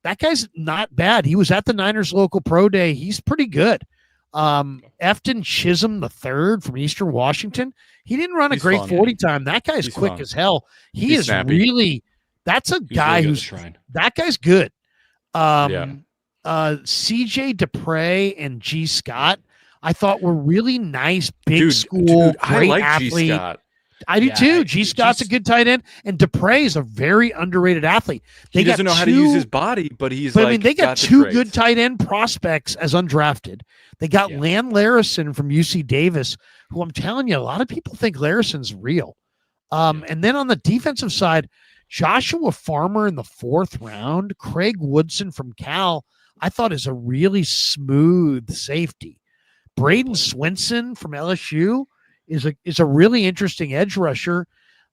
not bad. He was at the Niners local pro day. He's pretty good. Efton Chisholm III from Eastern Washington. He didn't run a great 40 time. That guy's quick as hell. He's snappy. Really, that's a guy that guy's good. CJ Dupre and G. Scott, I thought were really nice, big school, great I like athlete. G. Scott. I do too. G. Scott's a good tight end, and Dupre is a very underrated athlete. He doesn't know how to use his body, but they got 2 good tight end prospects as undrafted. They got Lan Larison from UC Davis, who I'm telling you, a lot of people think Larison's real. And then on the defensive side, Joshua Farmer in the 4th round, Craig Woodson from Cal, I thought is a really smooth safety. Braden Swinson from LSU is a really interesting edge rusher.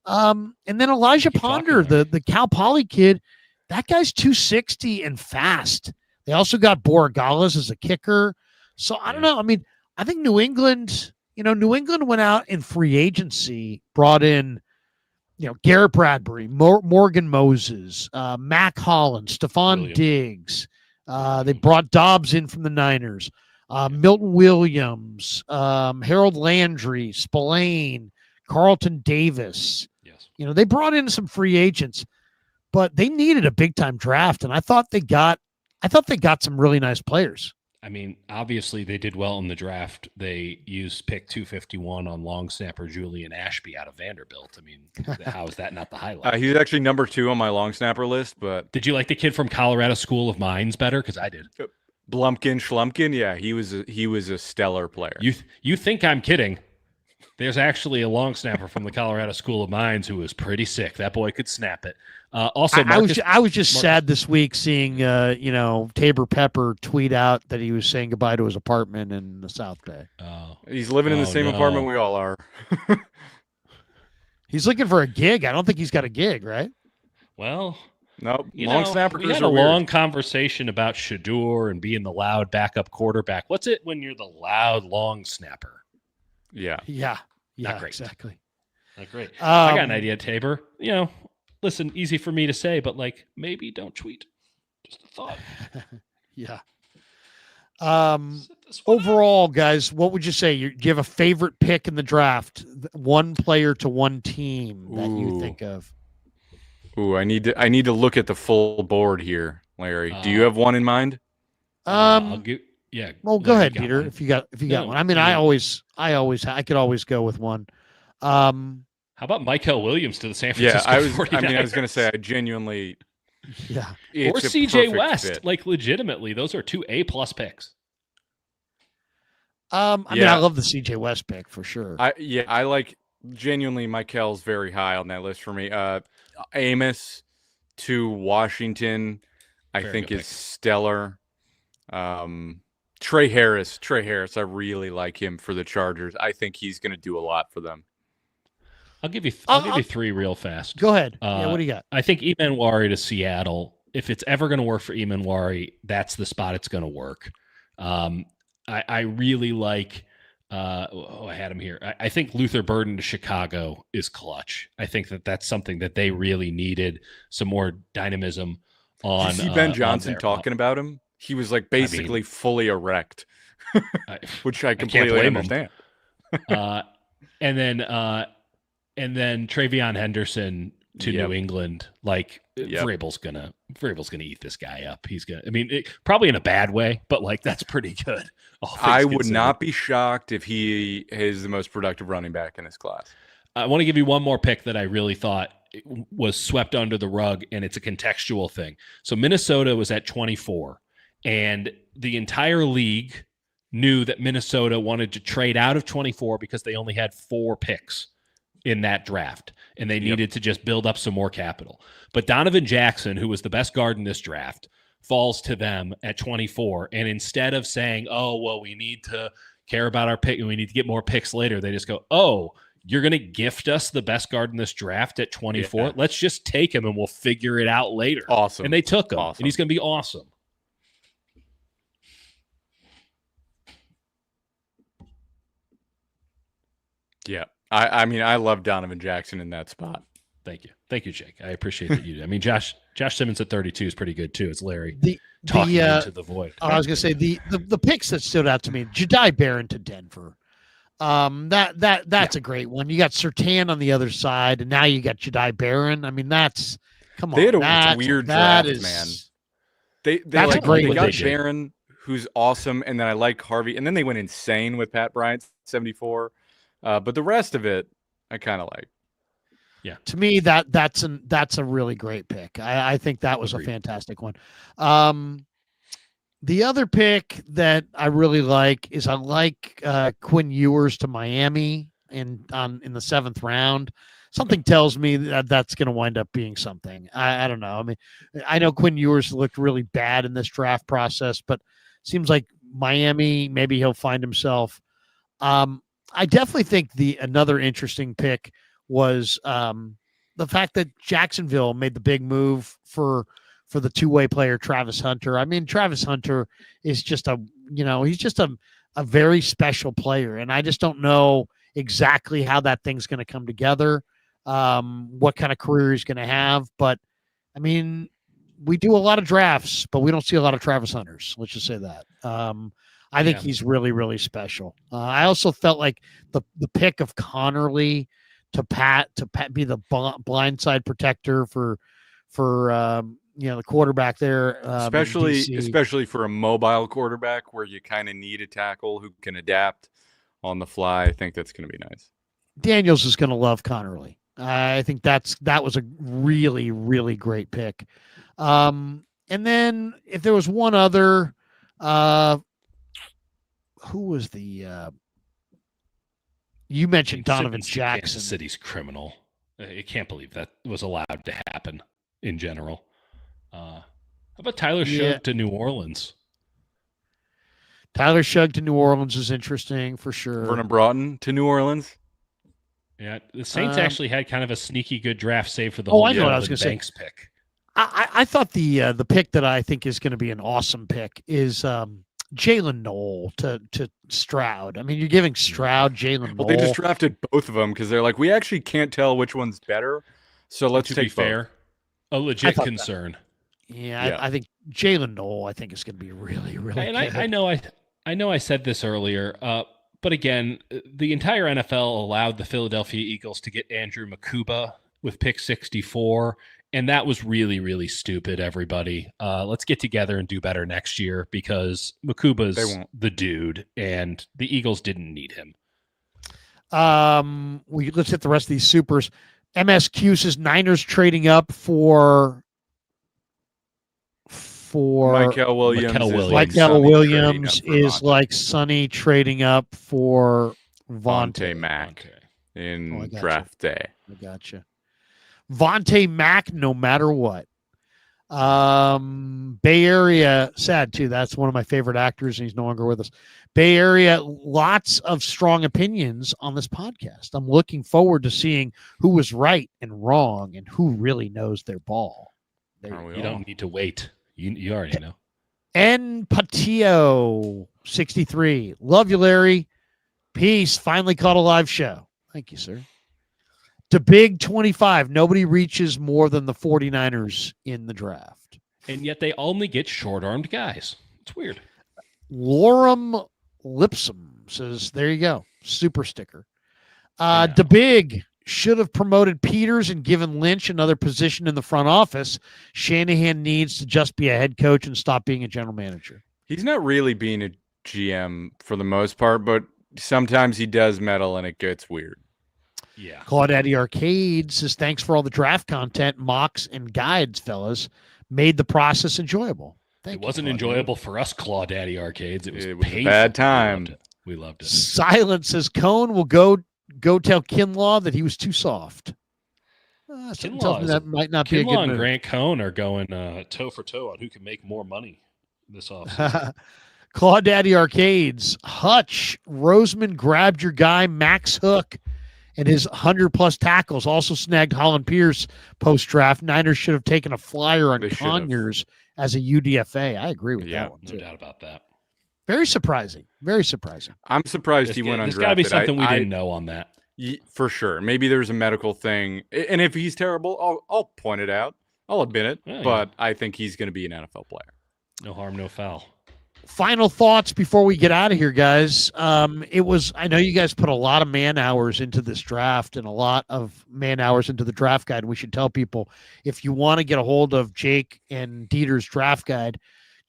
And then Elijah Ponder, the Cal Poly kid, that guy's 260 and fast. They also got Borregales as a kicker. So I don't know. I mean, I think New England, New England went out in free agency, brought in, Garrett Bradbury, Morgan Moses, Mac Hollins, Stephon Diggs. They brought Dobbs in from the Niners, Milton Williams, Harold Landry, Spillane, Carlton Davis. Yes. They brought in some free agents, but they needed a big time draft, and I thought they got some really nice players. I mean, obviously they did well in the draft. They used pick 251 on long snapper Julian Ashby out of Vanderbilt. I mean, how is that not the highlight? He's actually number 2 on my long snapper list. But did you like the kid from Colorado School of Mines better? Because I did. Schlumpkin, yeah, he was a stellar player. You think I'm kidding? There's actually a long snapper from the Colorado School of Mines who was pretty sick. That boy could snap it. Also, I was just sad this week seeing Tabor Pepper tweet out that he was saying goodbye to his apartment in the South Bay. He's living in the same apartment we all are. He's looking for a gig. I don't think he's got a gig, right? Well, no. Long snappers. We had a long conversation about Shador and being the loud backup quarterback. What's it when you're the loud long snapper? Yeah. Not great. Exactly. Not great. I got an idea, Tabor. Listen, easy for me to say, but maybe don't tweet. Just a thought. Yeah. Overall, guys, what would you say? Do you have a favorite pick in the draft? One player to one team that you think of? I need to look at the full board here, Larry. Do you have one in mind? I'll give. Yeah. Well, go ahead, Peter. One. If you got one. I mean, I could always go with one. How about Mykel Williams to the San Francisco 49ers? I was going to say, I genuinely. Yeah. Or CJ West. Fit. Legitimately, those are 2 A+ picks. I mean, I love the CJ West pick for sure. I like genuinely Mykel's very high on that list for me. Amos to Washington, I think is stellar. Trey Harris, I really like him for the Chargers. I think he's going to do a lot for them. I'll give you 3 real fast. Go ahead. What do you got? I think Emanwari to Seattle. If it's ever going to work for Emanwari, that's the spot it's going to work. I really like. I had him here. I think Luther Burden to Chicago is clutch. I think that's something that they really needed. Some more dynamism on. Did you see Ben Johnson talking about him? He was basically fully erect, which I completely understand. And then Travion Henderson to New England. Vrabel's gonna eat this guy up. He's gonna. I mean, probably in a bad way, but that's pretty good. I would not be shocked if he is the most productive running back in this class. I want to give you one more pick that I really thought was swept under the rug, and it's a contextual thing. So Minnesota was at 24, and the entire league knew that Minnesota wanted to trade out of 24 because they only had 4 picks in that draft, and they needed to just build up some more capital. But Donovan Jackson, who was the best guard in this draft, falls to them at 24. And instead of saying, oh, well, we need to care about our pick and we need to get more picks later, they just go, oh, you're going to gift us the best guard in this draft at 24? Yeah. Let's just take him and we'll figure it out later. Awesome. And they took him, and he's going to be awesome. Yeah. I mean, I love Donovan Jackson in that spot. Thank you, Jake. I appreciate that you do. I mean, Josh Simmons at 32 is pretty good too. It's Larry talking into the void. I was going to say the picks that stood out to me: Jedi Barron to Denver. That's a great one. You got Surtain on the other side, and now you got Jedi Barron. I mean, come on. They had a weird draft, man. They got Barron, who's awesome, and then I like Harvey, and then they went insane with Pat Bryant 74. But the rest of it, I kind of like. Yeah, to me that's a really great pick. I think that was a fantastic one. The other pick that I really like is Quinn Ewers to Miami in the 7th round. Something tells me that's going to wind up being something. I don't know. I mean, I know Quinn Ewers looked really bad in this draft process, but seems like Miami, maybe he'll find himself. I definitely think another interesting pick was the fact that Jacksonville made the big move for the 2-way player Travis Hunter. I mean, Travis Hunter is just he's just a a very special player, and I just don't know exactly how that thing's going to come together, what kind of career he's going to have. But, I mean, we do a lot of drafts, but we don't see a lot of Travis Hunters. Let's just say that. I think he's really, really special. I also felt like the pick of Connerly to be the blindside protector for the quarterback there, especially for a mobile quarterback where you kind of need a tackle who can adapt on the fly. I think that's going to be nice. Daniels is going to love Connerly. I think that was a really, really great pick. And then if there was one other, who was the? You mentioned Donovan Jackson. Kansas City's criminal. I can't believe that was allowed to happen in general. How about Tyler Shug to New Orleans? Tyler Shug to New Orleans is interesting for sure. Vernon Broughton to New Orleans. Yeah, the Saints actually had kind of a sneaky good draft save for the whole Banks pick. I thought the pick that I think is going to be an awesome pick is Jalen Noel to Stroud. I mean, you're giving Stroud Jalen Noel. Well, they just drafted both of them because they're like, we actually can't tell which one's better. So let's take fair. A legit concern. I think Jalen Noel, I think, is going to be really, really and good. I know I said this earlier, but again, the entire NFL allowed the Philadelphia Eagles to get Andrew Makuba with pick 64, and that was really, really stupid, everybody. Let's get together and do better next year because Makuba's the dude, and the Eagles didn't need him. Let's hit the rest of these supers. MSQ says Niners trading up for Mykel Williams. Mykel Williams is like Sonny trading up for Vontae Mack in draft day. I gotcha. Vontae Mack, no matter what. Bay Area, sad too. That's one of my favorite actors, and he's no longer with us. Bay Area, lots of strong opinions on this podcast. I'm looking forward to seeing who was right and wrong and who really knows their ball. You don't need to wait. You already know. N Patio 63. Love you, Larry. Peace. Finally caught a live show. Thank you, sir. To Big 25. Nobody reaches more than the 49ers in the draft. And yet they only get short-armed guys. It's weird. Lorem Lipsum says, there you go. Super sticker. To Big should have promoted Peters and given Lynch another position in the front office. Shanahan needs to just be a head coach and stop being a general manager. He's not really being a GM for the most part, but sometimes he does meddle and it gets weird. Yeah. Claudaddy Arcade says, thanks for all the draft content, mocks, and guides, fellas. Made the process enjoyable. It wasn't enjoyable for us, Claudaddy Arcades. It was a bad time. We loved it. Silence says, Cohn will go tell Kinlaw that he was too soft. That might not be a good move. Kinlaw and Grant Cohn are going toe for toe on who can make more money this offseason. Claudaddy Arcades. Hutch, Roseman grabbed your guy, Max Hook, and his 100-plus tackles. Also snagged Holland Pierce post-draft. Niners should have taken a flyer on Conyers as a UDFA. I agree with that one, too. No doubt about that. Very surprising. Very surprising. I'm surprised he went undrafted. There's got to be something we didn't know on that. For sure. Maybe there's a medical thing. And if he's terrible, I'll point it out. I'll admit it. Yeah, but I think he's going to be an NFL player. No harm, no foul. Final thoughts before we get out of here, guys. I know you guys put a lot of man hours into this draft and a lot of man hours into the draft guide. We should tell people, if you want to get a hold of Jake and Dieter's draft guide,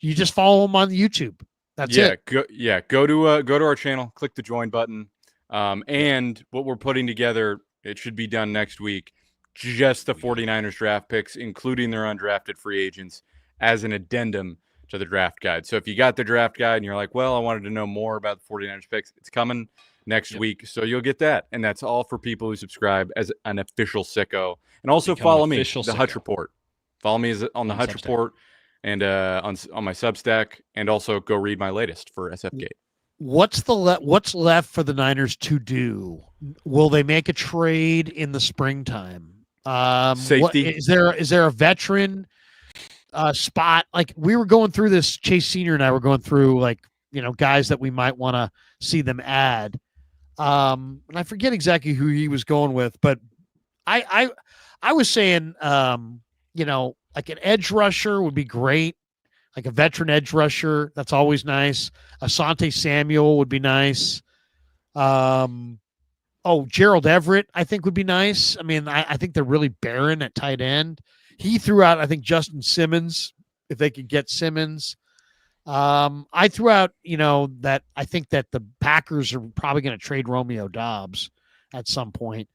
you just follow them on YouTube. That's it. Go to our channel, click the join button. And what we're putting together, it should be done next week. Just the 49ers draft picks, including their undrafted free agents, as an addendum to the draft guide. So if you got the draft guide and you're like, well, I wanted to know more about the 49ers picks, it's coming next week. So you'll get that. And that's all for people who subscribe as an official sicko. And also follow me, the Hutch Report. Follow me on the Hutch Report and on my Substack, and also go read my latest for SFGate. What's left for the Niners to do? Will they make a trade in the springtime? Safety. Is there a veteran spot? Like, we were going through this, Chase Senior and I were going through like guys that we might want to see them add. And I forget exactly who he was going with, but I was saying, like an edge rusher would be great. Like a veteran edge rusher. That's always nice. Asante Samuel would be nice. Gerald Everett, I think would be nice. I mean, I think they're really barren at tight end. He threw out, I think, Justin Simmons, if they could get Simmons. I threw out, that I think that the Packers are probably going to trade Romeo Doubs at some point.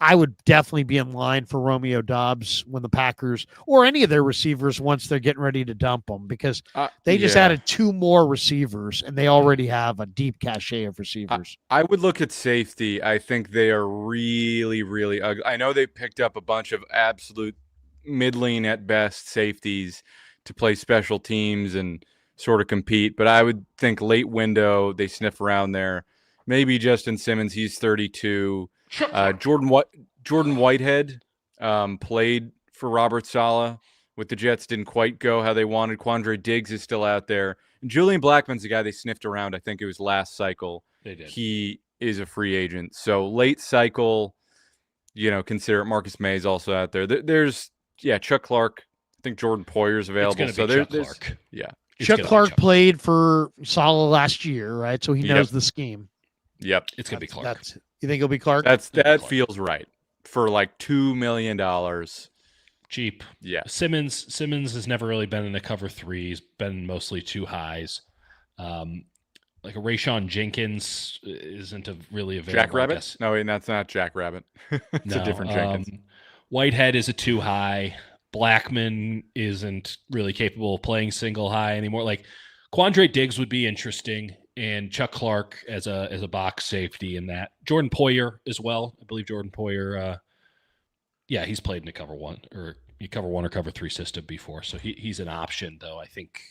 I would definitely be in line for Romeo Doubs when the Packers or any of their receivers once they're getting ready to dump them, because they just added 2 more receivers and they already have a deep cachet of receivers. I would look at safety. I think they are really, really ugly. I know they picked up a bunch of absolute middling at best safeties to play special teams and sort of compete, but I would think late window they sniff around there. Maybe Justin Simmons, he's 32. Jordan Whitehead played for Robert Saleh with the Jets, didn't quite go how they wanted. Quandre Diggs is still out there. And Julian Blackmon's the guy they sniffed around. I think it was last cycle. They did. He is a free agent. So late cycle, consider it. Marcus May is also out there. There's Chuck Clark. I think Jordan Poyer's available. So there's Clark. Yeah. Chuck Clark played for Saleh last year, right? So he knows the scheme. Yep. It's going to be Clark. You think it'll be Clark? That feels right for like $2 million. Cheap. Yeah. Simmons has never really been in a cover 3. He's been mostly 2 highs. Like a Rayshon Jenkins isn't really available. Jack Rabbit? No, wait, that's not Jack Rabbit. It's a different Jenkins. Whitehead is a 2 high. Blackmon isn't really capable of playing single high anymore. Like Quandre Diggs would be interesting, and Chuck Clark as a box safety in that. Jordan Poyer as well. I believe Jordan Poyer. He's played in a cover 1 or cover 3 system before, so he's an option though. I think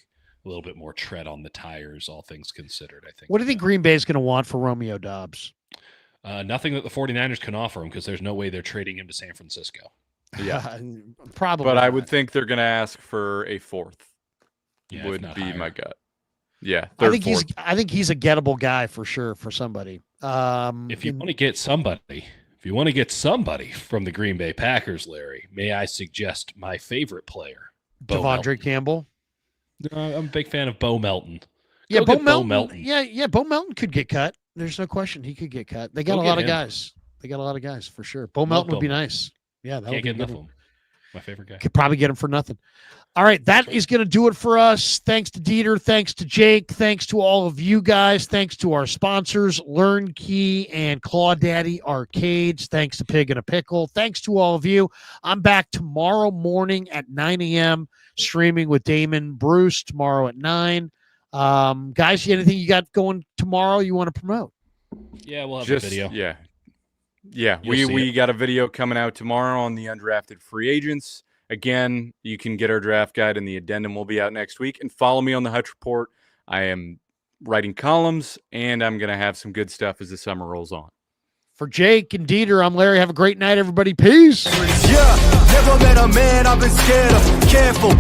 a little bit more tread on the tires, all things considered. I think. What do you think Green Bay is going to want for Romeo Doubs? Nothing that the 49ers can offer him, because there's no way they're trading him to San Francisco. Yeah, probably. But not. I would think they're going to ask for a 4th. Yeah, would be higher. my gut. Yeah, I think he's a gettable guy for sure for somebody. If you want to get somebody from the Green Bay Packers, Larry, may I suggest my favorite player, Devondre Campbell? I'm a big fan of Bo Melton. Yeah, Bo Melton. Yeah, Bo Melton could get cut. There's no question he could get cut. They got a lot of guys. They got a lot of guys for sure. Bo Melton would be nice. Yeah, that would be enough of him. My favorite guy. Could probably get him for nothing. All right, that is going to do it for us. Thanks to Dieter. Thanks to Jake. Thanks to all of you guys. Thanks to our sponsors, LearnKey and Clawdaddy Arcades. Thanks to Pig and a Pickle. Thanks to all of you. I'm back tomorrow morning at 9 a.m. streaming with Damon Bruce tomorrow at 9. Guys, anything you got going tomorrow you want to promote? Yeah, we'll have a video. Yeah, we got a video coming out tomorrow on the undrafted free agents. Again, you can get our draft guide, and the addendum will be out next week. And follow me on the Hutch Report. I am writing columns, and I'm going to have some good stuff as the summer rolls on. For Jake and Dieter, I'm Larry. Have a great night, everybody. Peace. Yeah, never met a man I've been scared of. Careful.